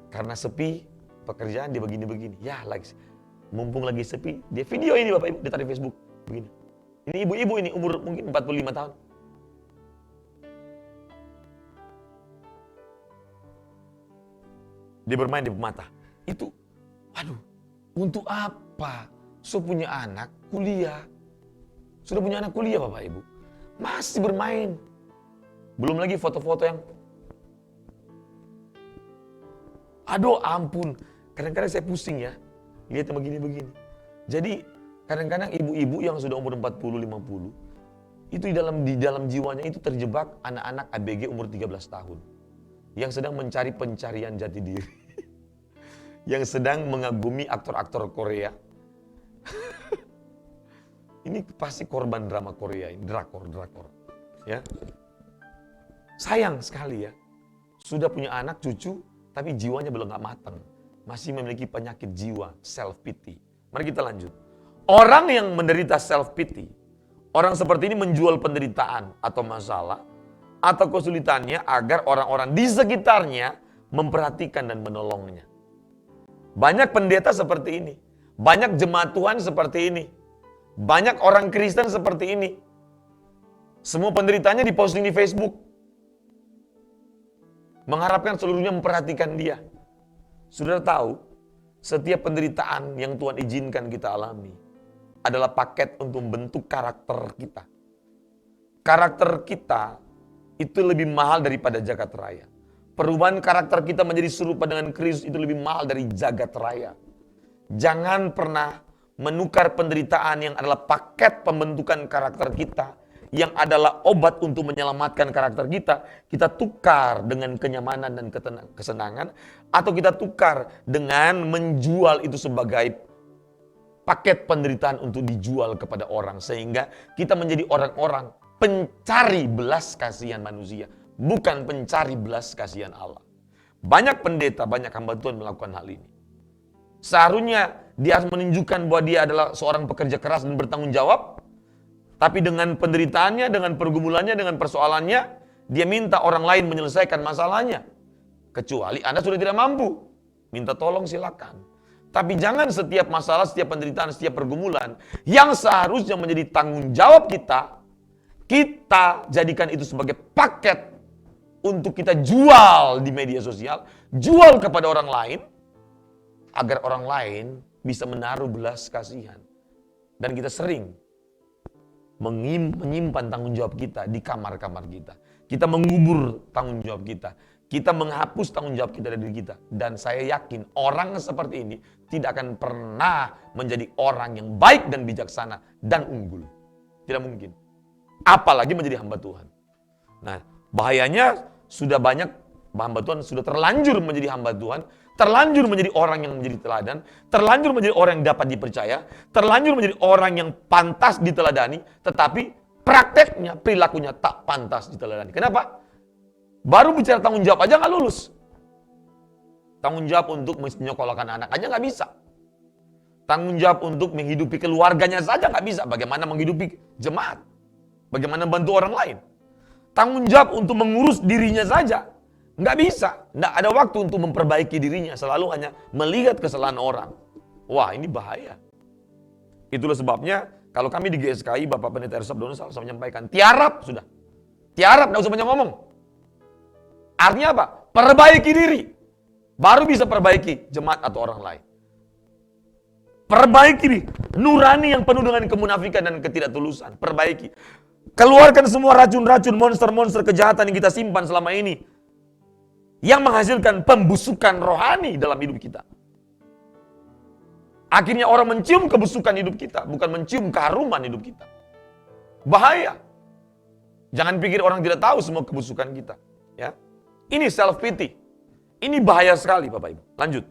Karena sepi, pekerjaan dia begini-begini. Ya, mumpung lagi sepi, dia video ini Bapak Ibu, dia taruh di Facebook. Begini. Ini ibu-ibu ini umur mungkin 45 tahun. Dia bermain di mata. Itu, waduh, untuk apa? Punya anak kuliah. Sudah punya anak kuliah Bapak Ibu. Masih bermain. Belum lagi foto-foto yang aduh ampun. Kadang-kadang saya pusing ya. Lihat yang begini-begini. Jadi kadang-kadang ibu-ibu yang sudah umur 40-50 itu di dalam jiwanya itu terjebak anak-anak ABG umur 13 tahun. Yang sedang mencari pencarian jati diri. Yang sedang mengagumi aktor-aktor Korea. Ini pasti korban drama Korea ini, drakor. Ya. Sayang sekali ya, sudah punya anak, cucu, tapi jiwanya belum gak matang. Masih memiliki penyakit jiwa, self-pity. Mari kita lanjut. Orang yang menderita self-pity, orang seperti ini menjual penderitaan atau masalah atau kesulitannya agar orang-orang di sekitarnya memperhatikan dan menolongnya. Banyak pendeta seperti ini. Banyak jemaat Tuhan seperti ini. Banyak orang Kristen seperti ini. Semua penderitanya diposting di Facebook. Mengharapkan seluruhnya memperhatikan dia. Saudara tahu, setiap penderitaan yang Tuhan izinkan kita alami adalah paket untuk membentuk karakter kita. Karakter kita itu lebih mahal daripada jagat raya. Perubahan karakter kita menjadi serupa dengan Kristus itu lebih mahal dari jagat raya. Jangan pernah menukar penderitaan yang adalah paket pembentukan karakter kita, yang adalah obat untuk menyelamatkan karakter kita tukar dengan kenyamanan dan kesenangan, atau kita tukar dengan menjual itu sebagai paket penderitaan untuk dijual kepada orang, sehingga kita menjadi orang-orang pencari belas kasihan manusia, bukan pencari belas kasihan Allah. Banyak pendeta, banyak hamba Tuhan melakukan hal ini. Seharusnya dia harus menunjukkan bahwa dia adalah seorang pekerja keras dan bertanggung jawab, tapi dengan penderitaannya, dengan pergumulannya, dengan persoalannya, dia minta orang lain menyelesaikan masalahnya. Kecuali Anda sudah tidak mampu, minta tolong silakan. Tapi jangan setiap masalah, setiap penderitaan, setiap pergumulan yang seharusnya menjadi tanggung jawab kita jadikan itu sebagai paket untuk kita jual di media sosial, jual kepada orang lain, agar orang lain bisa menaruh belas kasihan. Dan kita sering menyimpan tanggung jawab kita di kamar-kamar kita. Kita mengubur tanggung jawab kita. Kita menghapus tanggung jawab kita dari diri kita. Dan saya yakin orang seperti ini tidak akan pernah menjadi orang yang baik dan bijaksana dan unggul. Tidak mungkin. Apalagi menjadi hamba Tuhan. Nah, bahayanya sudah banyak hamba Tuhan sudah terlanjur menjadi hamba Tuhan, terlanjur menjadi orang yang menjadi teladan, terlanjur menjadi orang yang dapat dipercaya, terlanjur menjadi orang yang pantas diteladani, tetapi prakteknya, perilakunya tak pantas diteladani. Kenapa? Baru bicara tanggung jawab aja nggak lulus. Tanggung jawab untuk menyekolahkan anak aja nggak bisa. Tanggung jawab untuk menghidupi keluarganya saja nggak bisa. Bagaimana menghidupi jemaat? Bagaimana bantu orang lain? Tanggung jawab untuk mengurus dirinya saja nggak bisa. Nggak ada waktu untuk memperbaiki dirinya. Selalu hanya melihat kesalahan orang. Wah, ini bahaya. Itulah sebabnya kalau kami di GSKI, Bapak Pendeta Ersab Dono selalu menyampaikan, tiarap sudah. Tiarap, nggak usah banyak ngomong. Artinya apa? Perbaiki diri. Baru bisa perbaiki jemaat atau orang lain. Perbaiki diri. Nurani yang penuh dengan kemunafikan dan ketidaktulusan. Perbaiki. Keluarkan semua racun-racun, monster-monster kejahatan yang kita simpan selama ini. Yang menghasilkan pembusukan rohani dalam hidup kita. Akhirnya orang mencium kebusukan hidup kita, bukan mencium keharuman hidup kita. Bahaya. Jangan pikir orang tidak tahu semua kebusukan kita. Ya, ini self pity. Ini bahaya sekali, Bapak Ibu. Lanjut.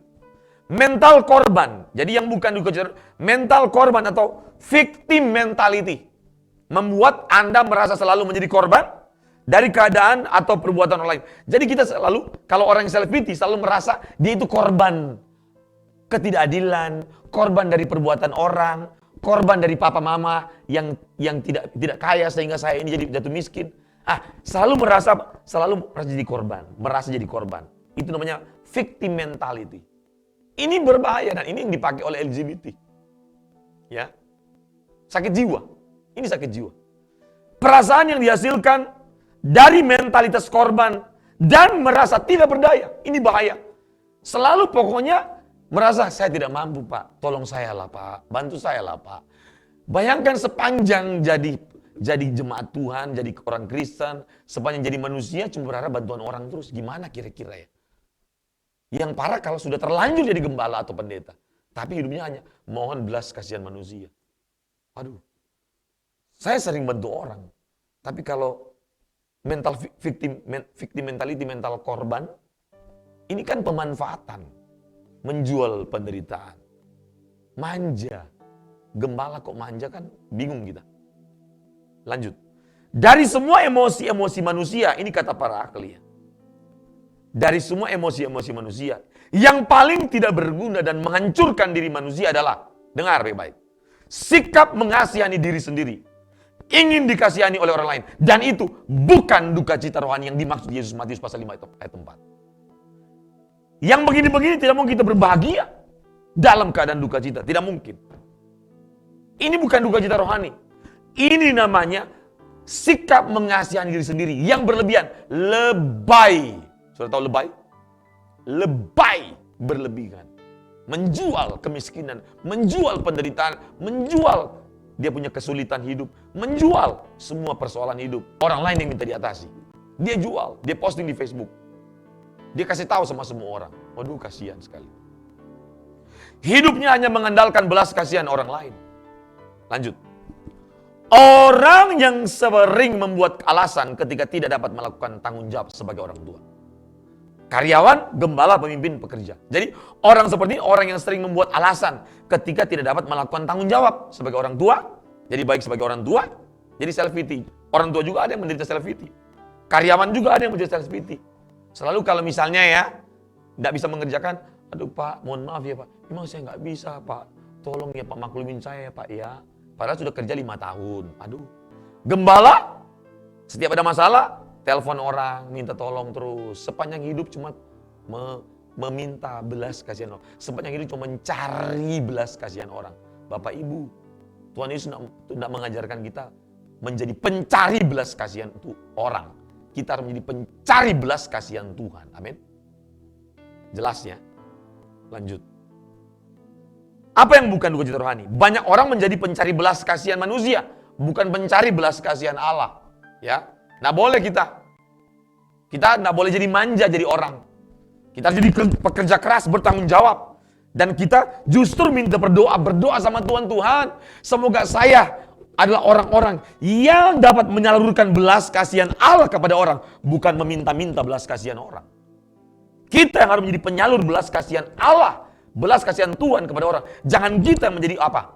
Mental korban. Jadi yang bukan dikejar, mental korban atau victim mentality. Membuat Anda merasa selalu menjadi korban dari keadaan atau perbuatan orang lain. Jadi kita selalu, kalau orang yang self pity selalu merasa dia itu korban ketidakadilan, korban dari perbuatan orang, korban dari papa mama yang tidak kaya sehingga saya ini jadi jatuh miskin. Selalu merasa jadi korban. Itu namanya victim mentality. Ini berbahaya dan ini yang dipakai oleh LGBT. Ya. Sakit jiwa. Ini sakit jiwa. Perasaan yang dihasilkan dari mentalitas korban dan merasa tidak berdaya. Ini bahaya. Selalu pokoknya merasa saya tidak mampu, Pak. Tolong saya lah, Pak. Bantu saya lah, Pak. Bayangkan sepanjang jadi jemaat Tuhan, jadi orang Kristen, sepanjang jadi manusia cuma berharap bantuan orang terus. Gimana kira-kira ya? Yang parah kalau sudah terlanjur jadi gembala atau pendeta. Tapi hidupnya hanya mohon belas kasihan manusia. Aduh. Saya sering bantu orang. Tapi kalau mental victim mentality, mental korban, ini kan pemanfaatan. Menjual penderitaan. Manja. Gembala kok manja kan bingung kita. Lanjut. Dari semua emosi-emosi manusia, ini kata para ahli. Dari semua emosi-emosi manusia, yang paling tidak berguna dan menghancurkan diri manusia adalah, dengar baik-baik, sikap mengasihani diri sendiri. ingin dikasihani oleh orang lain. Dan itu bukan duka cita rohani yang dimaksud Yesus Matius pasal 5 ayat 4. Yang begini-begini tidak mungkin kita berbahagia dalam keadaan duka cita. Tidak mungkin. Ini bukan duka cita rohani. Ini namanya sikap mengasihani diri sendiri yang berlebihan. Lebay. Sudah tahu lebay? Lebay, berlebihan. Menjual kemiskinan, menjual penderitaan, menjual dia punya kesulitan hidup, menjual semua persoalan hidup. Orang lain yang minta diatasi. Dia jual, dia posting di Facebook. Dia kasih tahu sama semua orang. Waduh, kasihan sekali. Hidupnya hanya mengandalkan belas kasihan orang lain. Lanjut. Orang yang sering membuat alasan ketika tidak dapat melakukan tanggung jawab sebagai orang tua. Karyawan, gembala, pemimpin, pekerja. Jadi orang seperti ini orang yang sering membuat alasan ketika tidak dapat melakukan tanggung jawab sebagai orang tua. Jadi baik sebagai orang tua, jadi self pity. Orang tua juga ada yang menderita self pity. Karyawan juga ada yang menderita self pity. Selalu kalau misalnya ya tidak bisa mengerjakan, aduh Pak, mohon maaf ya Pak, memang saya nggak bisa Pak. Tolong ya Pak, maklumin saya ya Pak ya. Padahal sudah kerja 5 tahun. Aduh. Gembala, setiap ada masalah, telepon orang, minta tolong terus. Sepanjang hidup cuma meminta belas kasihan orang. Sepanjang hidup cuma mencari belas kasihan orang. Bapak Ibu, Tuhan Yesus tidak mengajarkan kita menjadi pencari belas kasihan itu orang. Kita harus menjadi pencari belas kasihan Tuhan. Amin. Jelas ya? Lanjut. Apa yang bukan duka cita rohani? Banyak orang menjadi pencari belas kasihan manusia, bukan pencari belas kasihan Allah. Ya, nggak boleh kita. Kita nggak boleh jadi manja jadi orang. Kita harus jadi pekerja keras, bertanggung jawab. Dan kita justru minta berdoa sama Tuhan. Semoga saya adalah orang-orang yang dapat menyalurkan belas kasihan Allah kepada orang, bukan meminta-minta belas kasihan orang. Kita yang harus menjadi penyalur belas kasihan Allah, belas kasihan Tuhan kepada orang. Jangan kita menjadi apa?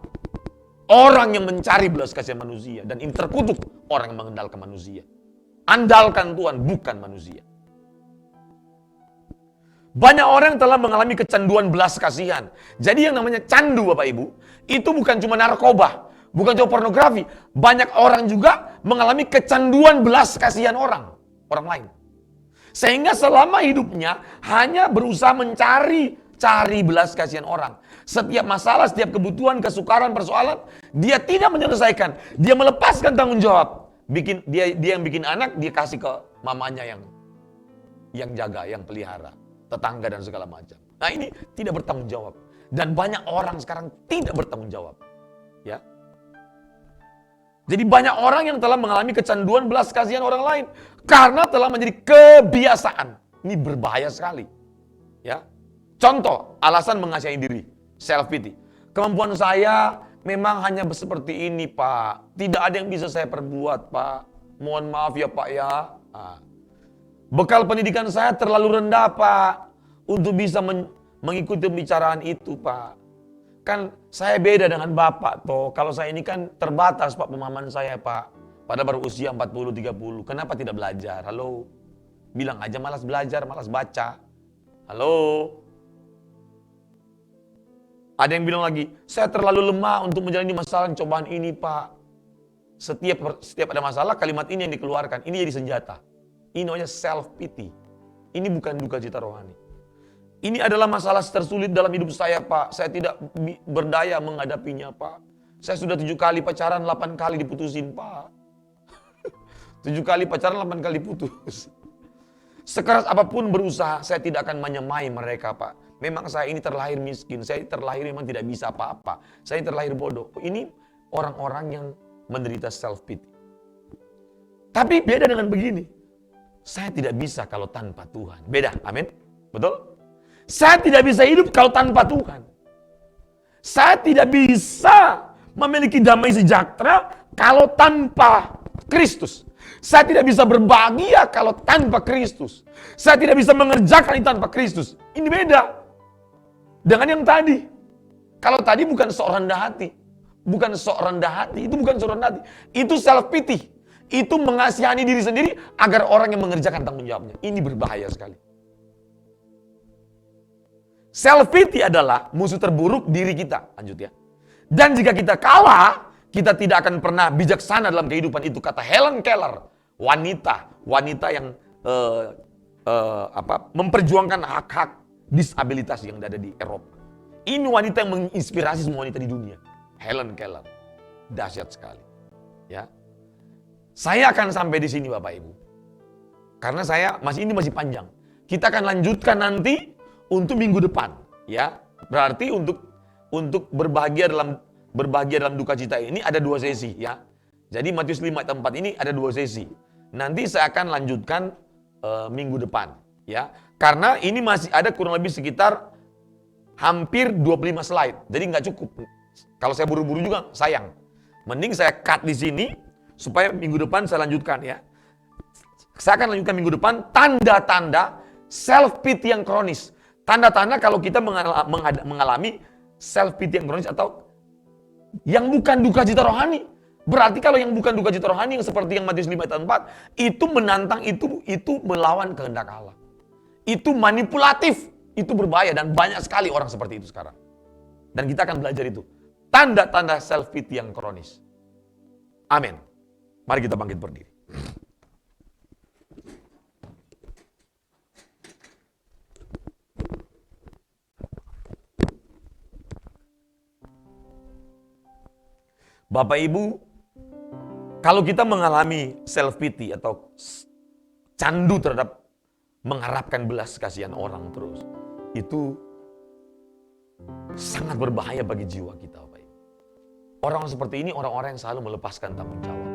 Orang yang mencari belas kasihan manusia. Dan ini terkutuk orang yang mengandalkan manusia. Andalkan Tuhan, bukan manusia. Banyak orang telah mengalami kecanduan belas kasihan. Jadi yang namanya candu Bapak Ibu, itu bukan cuma narkoba, bukan cuma pornografi. Banyak orang juga mengalami kecanduan belas kasihan orang lain. Sehingga selama hidupnya hanya berusaha cari belas kasihan orang. Setiap masalah, setiap kebutuhan, kesukaran, persoalan, dia tidak menyelesaikan. Dia melepaskan tanggung jawab. Dia yang bikin anak, dia kasih ke mamanya yang jaga, yang pelihara, tetangga dan segala macam. Nah ini tidak bertanggung jawab. Dan banyak orang sekarang tidak bertanggung jawab. Ya. Jadi banyak orang yang telah mengalami kecanduan belas kasihan orang lain karena telah menjadi kebiasaan. Ini berbahaya sekali. Ya. Contoh, alasan mengasihi diri, self pity. Kemampuan saya memang hanya seperti ini, Pak. Tidak ada yang bisa saya perbuat, Pak. Mohon maaf ya, Pak ya. Bekal pendidikan saya terlalu rendah, Pak, untuk bisa mengikuti pembicaraan itu, Pak. Kan saya beda dengan Bapak, toh. Kalau saya ini kan terbatas, Pak, pemahaman saya, Pak. Padahal baru usia 40-30. Kenapa tidak belajar? Halo? Bilang aja malas belajar, malas baca. Halo? Ada yang bilang lagi, saya terlalu lemah untuk menjalani masalah cobaan ini, Pak. Setiap ada masalah, kalimat ini yang dikeluarkan. Ini jadi senjata. Ini namanya self pity. Ini bukan duka cita rohani. Ini adalah masalah tersulit dalam hidup saya, Pak. Saya tidak berdaya menghadapinya, Pak. Saya sudah 7 kali pacaran, 8 kali diputusin, Pak. 7 kali pacaran, 8 kali putus. Sekeras apapun berusaha, saya tidak akan menyemai mereka, Pak. Memang saya ini terlahir miskin, saya terlahir memang tidak bisa apa-apa. Saya terlahir bodoh. Ini orang-orang yang menderita self pity. Tapi beda dengan begini. Saya tidak bisa kalau tanpa Tuhan. Beda, amin? Betul? Saya tidak bisa hidup kalau tanpa Tuhan. Saya tidak bisa memiliki damai sejahtera kalau tanpa Kristus. Saya tidak bisa berbahagia kalau tanpa Kristus. Saya tidak bisa mengerjakan itu tanpa Kristus. Ini beda dengan yang tadi. Kalau tadi bukan sok rendah hati. Bukan sok rendah hati. Itu bukan sok rendah hati. Itu self pity. Itu mengasihani diri sendiri agar orang yang mengerjakan tanggung jawabnya. Ini berbahaya sekali. Self pity adalah musuh terburuk diri kita. Lanjut ya. Dan jika kita kalah, kita tidak akan pernah bijaksana dalam kehidupan itu. Kata Helen Keller, wanita yang memperjuangkan hak-hak disabilitas yang ada di Eropa. Ini wanita yang menginspirasi semua wanita di dunia. Helen Keller, dahsyat sekali. Ya, saya akan sampai di sini Bapak Ibu, karena ini masih panjang. Kita akan lanjutkan nanti untuk minggu depan, ya. Berarti untuk berbahagia dalam duka cita ini ada 2 sesi, ya. Jadi Matius 5 ayat 4 ini ada 2 sesi. Nanti saya akan lanjutkan minggu depan, ya. Karena ini masih ada kurang lebih sekitar hampir 25 slide. Jadi nggak cukup. Kalau saya buru-buru juga sayang. Mending saya cut di sini supaya minggu depan saya lanjutkan, ya. Saya akan lanjutkan minggu depan tanda-tanda self pity yang kronis. Tanda-tanda kalau kita mengalami self pity yang kronis atau yang bukan duka cita rohani. Berarti kalau yang bukan duka cita rohani yang seperti yang Matius 5 ayat 4 itu menantang, itu melawan kehendak Allah. Itu manipulatif, itu berbahaya dan banyak sekali orang seperti itu sekarang. Dan kita akan belajar itu. Tanda-tanda self pity yang kronis. Amin. Mari kita bangkit berdiri. Bapak Ibu, kalau kita mengalami self pity atau candu terhadap mengharapkan belas kasihan orang terus, itu sangat berbahaya bagi jiwa kita, Bapak Ibu. Orang seperti ini orang-orang yang selalu melepaskan tanggung jawab,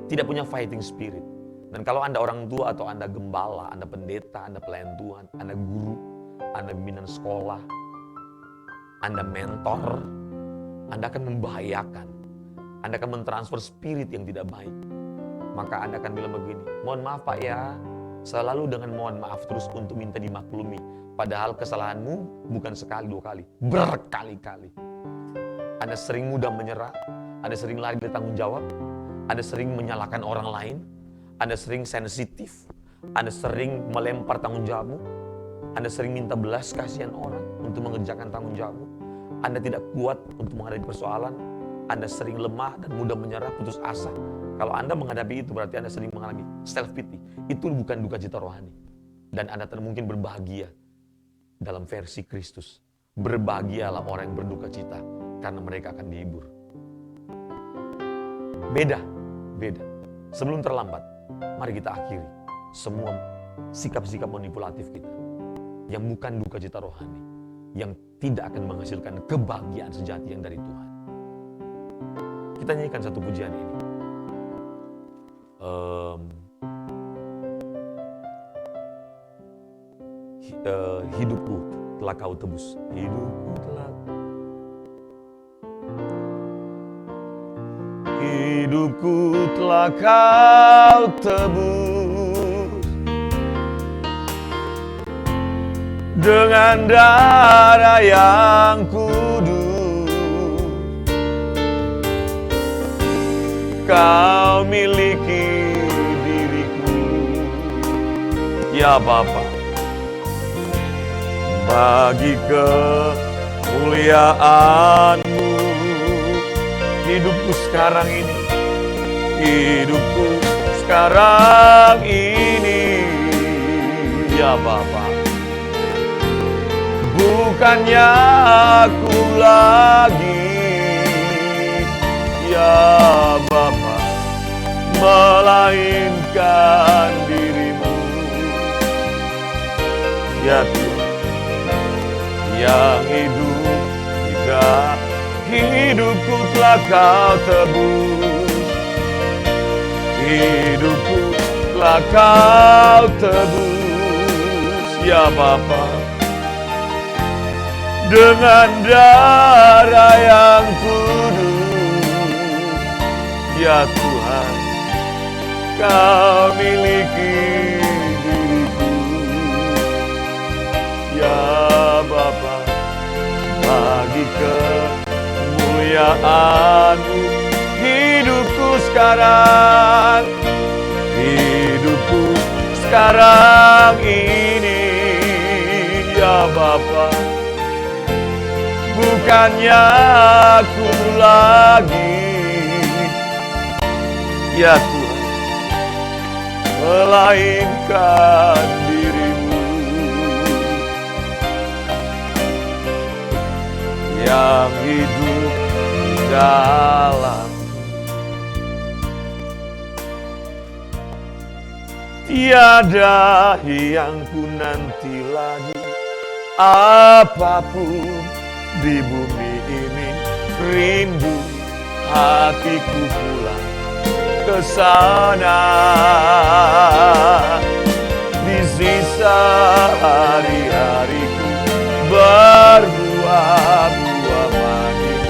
tidak punya fighting spirit. Dan kalau Anda orang tua atau Anda gembala, Anda pendeta, Anda pelayan Tuhan, Anda guru, Anda pimpinan sekolah, Anda mentor, Anda akan membahayakan. Anda akan mentransfer spirit yang tidak baik. Maka Anda akan bilang begini, mohon maaf Pak ya, selalu dengan mohon maaf terus untuk minta dimaklumi. Padahal kesalahanmu bukan sekali 2 kali, berkali-kali. Anda sering mudah menyerah, Anda sering lari dari tanggung jawab, Anda sering menyalahkan orang lain, Anda sering sensitif, Anda sering melempar tanggung jawabmu, Anda sering minta belas kasihan orang untuk mengerjakan tanggung jawabmu, Anda tidak kuat untuk menghadapi persoalan, Anda sering lemah dan mudah menyerah, putus asa. Kalau Anda menghadapi itu berarti Anda sering mengalami self pity. Itu bukan duka cita rohani. Dan Anda tidak mungkin berbahagia dalam versi Kristus. Berbahagialah orang yang berduka cita karena mereka akan dihibur. Beda. Sebelum terlambat, mari kita akhiri semua sikap-sikap manipulatif kita yang bukan duka cita rohani, yang tidak akan menghasilkan kebahagiaan sejati yang dari Tuhan. Kita nyanyikan satu pujian ini. Hidupku telah kau tebus. Hidupku telah kau tebus dengan darah yang kudus. Kau miliki diriku, ya Bapa. Bagi kemuliaan-Mu, hidupku sekarang ini, hidupku sekarang ini, ya Bapa. Bukannya aku lagi, ya Bapa, melainkan diri-Mu, ya Tuhan, yang hidup tidak. Hidupku telah kau tebus, hidupku telah kau tebus, ya Bapa. Dengan darah yang kudus, ya Tuhan, kau miliki diriku, ya Bapa. Bagi kemuliaan-Mu, hidupku sekarang ini, ya Bapa. Bukannya aku lagi, ya Tuhan, melainkan diri-Mu yang hidup di dalam. Tiada yang ku nanti lagi, apapun di bumi ini, rindu hatiku pulang ke sana. Di sisa hari-hariku berbuah-buah manis,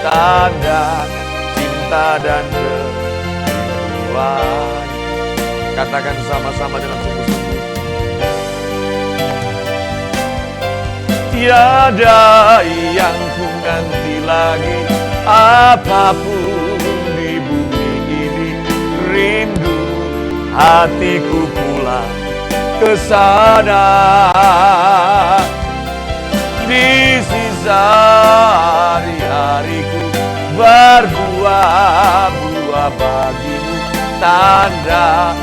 tanda cinta dan kerinduan. Katakan sama-sama dengan sungguh-sungguh. Tiada yang ku nanti lagi, apapun di bumi ini, rindu hatiku pulang ke sana. Di sisa hari-hariku berbuah-buah bagimu, tanda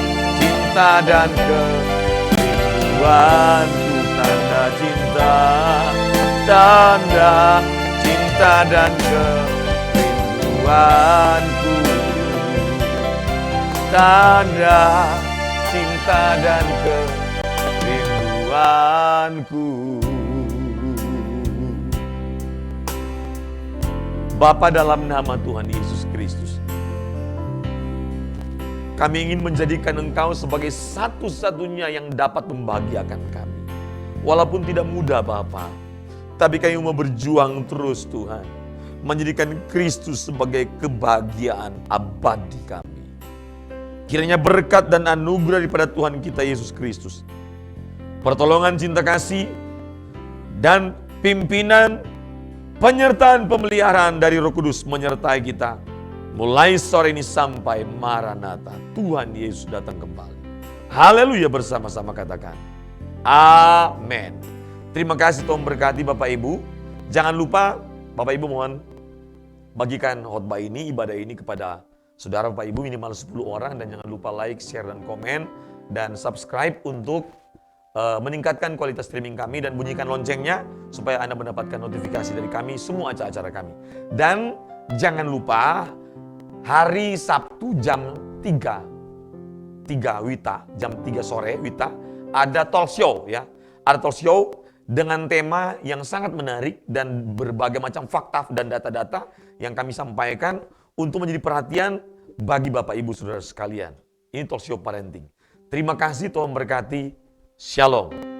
cinta dan kerinduanku, tanda cinta dan kerinduanku, tanda cinta dan kerinduanku. Bapa, dalam nama Tuhan Yesus Kristus, kami ingin menjadikan Engkau sebagai satu-satunya yang dapat membahagiakan kami. Walaupun tidak mudah Bapa, tapi kami mau berjuang terus Tuhan, menjadikan Kristus sebagai kebahagiaan abadi kami. Kiranya berkat dan anugerah daripada Tuhan kita Yesus Kristus, pertolongan cinta kasih, dan pimpinan, penyertaan pemeliharaan dari Roh Kudus menyertai kita mulai sore ini sampai Maranatha, Tuhan Yesus datang kembali. Haleluya, bersama-sama katakan amin. Terima kasih, Tuhan berkati Bapak Ibu. Jangan lupa Bapak Ibu mohon bagikan khotbah ini, ibadah ini kepada saudara Bapak Ibu minimal 10 orang. Dan jangan lupa like, share, dan komen. Dan subscribe untuk meningkatkan kualitas streaming kami. Dan bunyikan loncengnya supaya Anda mendapatkan notifikasi dari kami, semua acara-acara kami. Dan jangan lupa hari Sabtu jam 3 Wita, jam 3 sore Wita, ada talk show ya. Ada talk show dengan tema yang sangat menarik dan berbagai macam fakta dan data-data yang kami sampaikan untuk menjadi perhatian bagi Bapak Ibu Saudara sekalian. Ini talk show parenting. Terima kasih, Tuhan berkati. Shalom.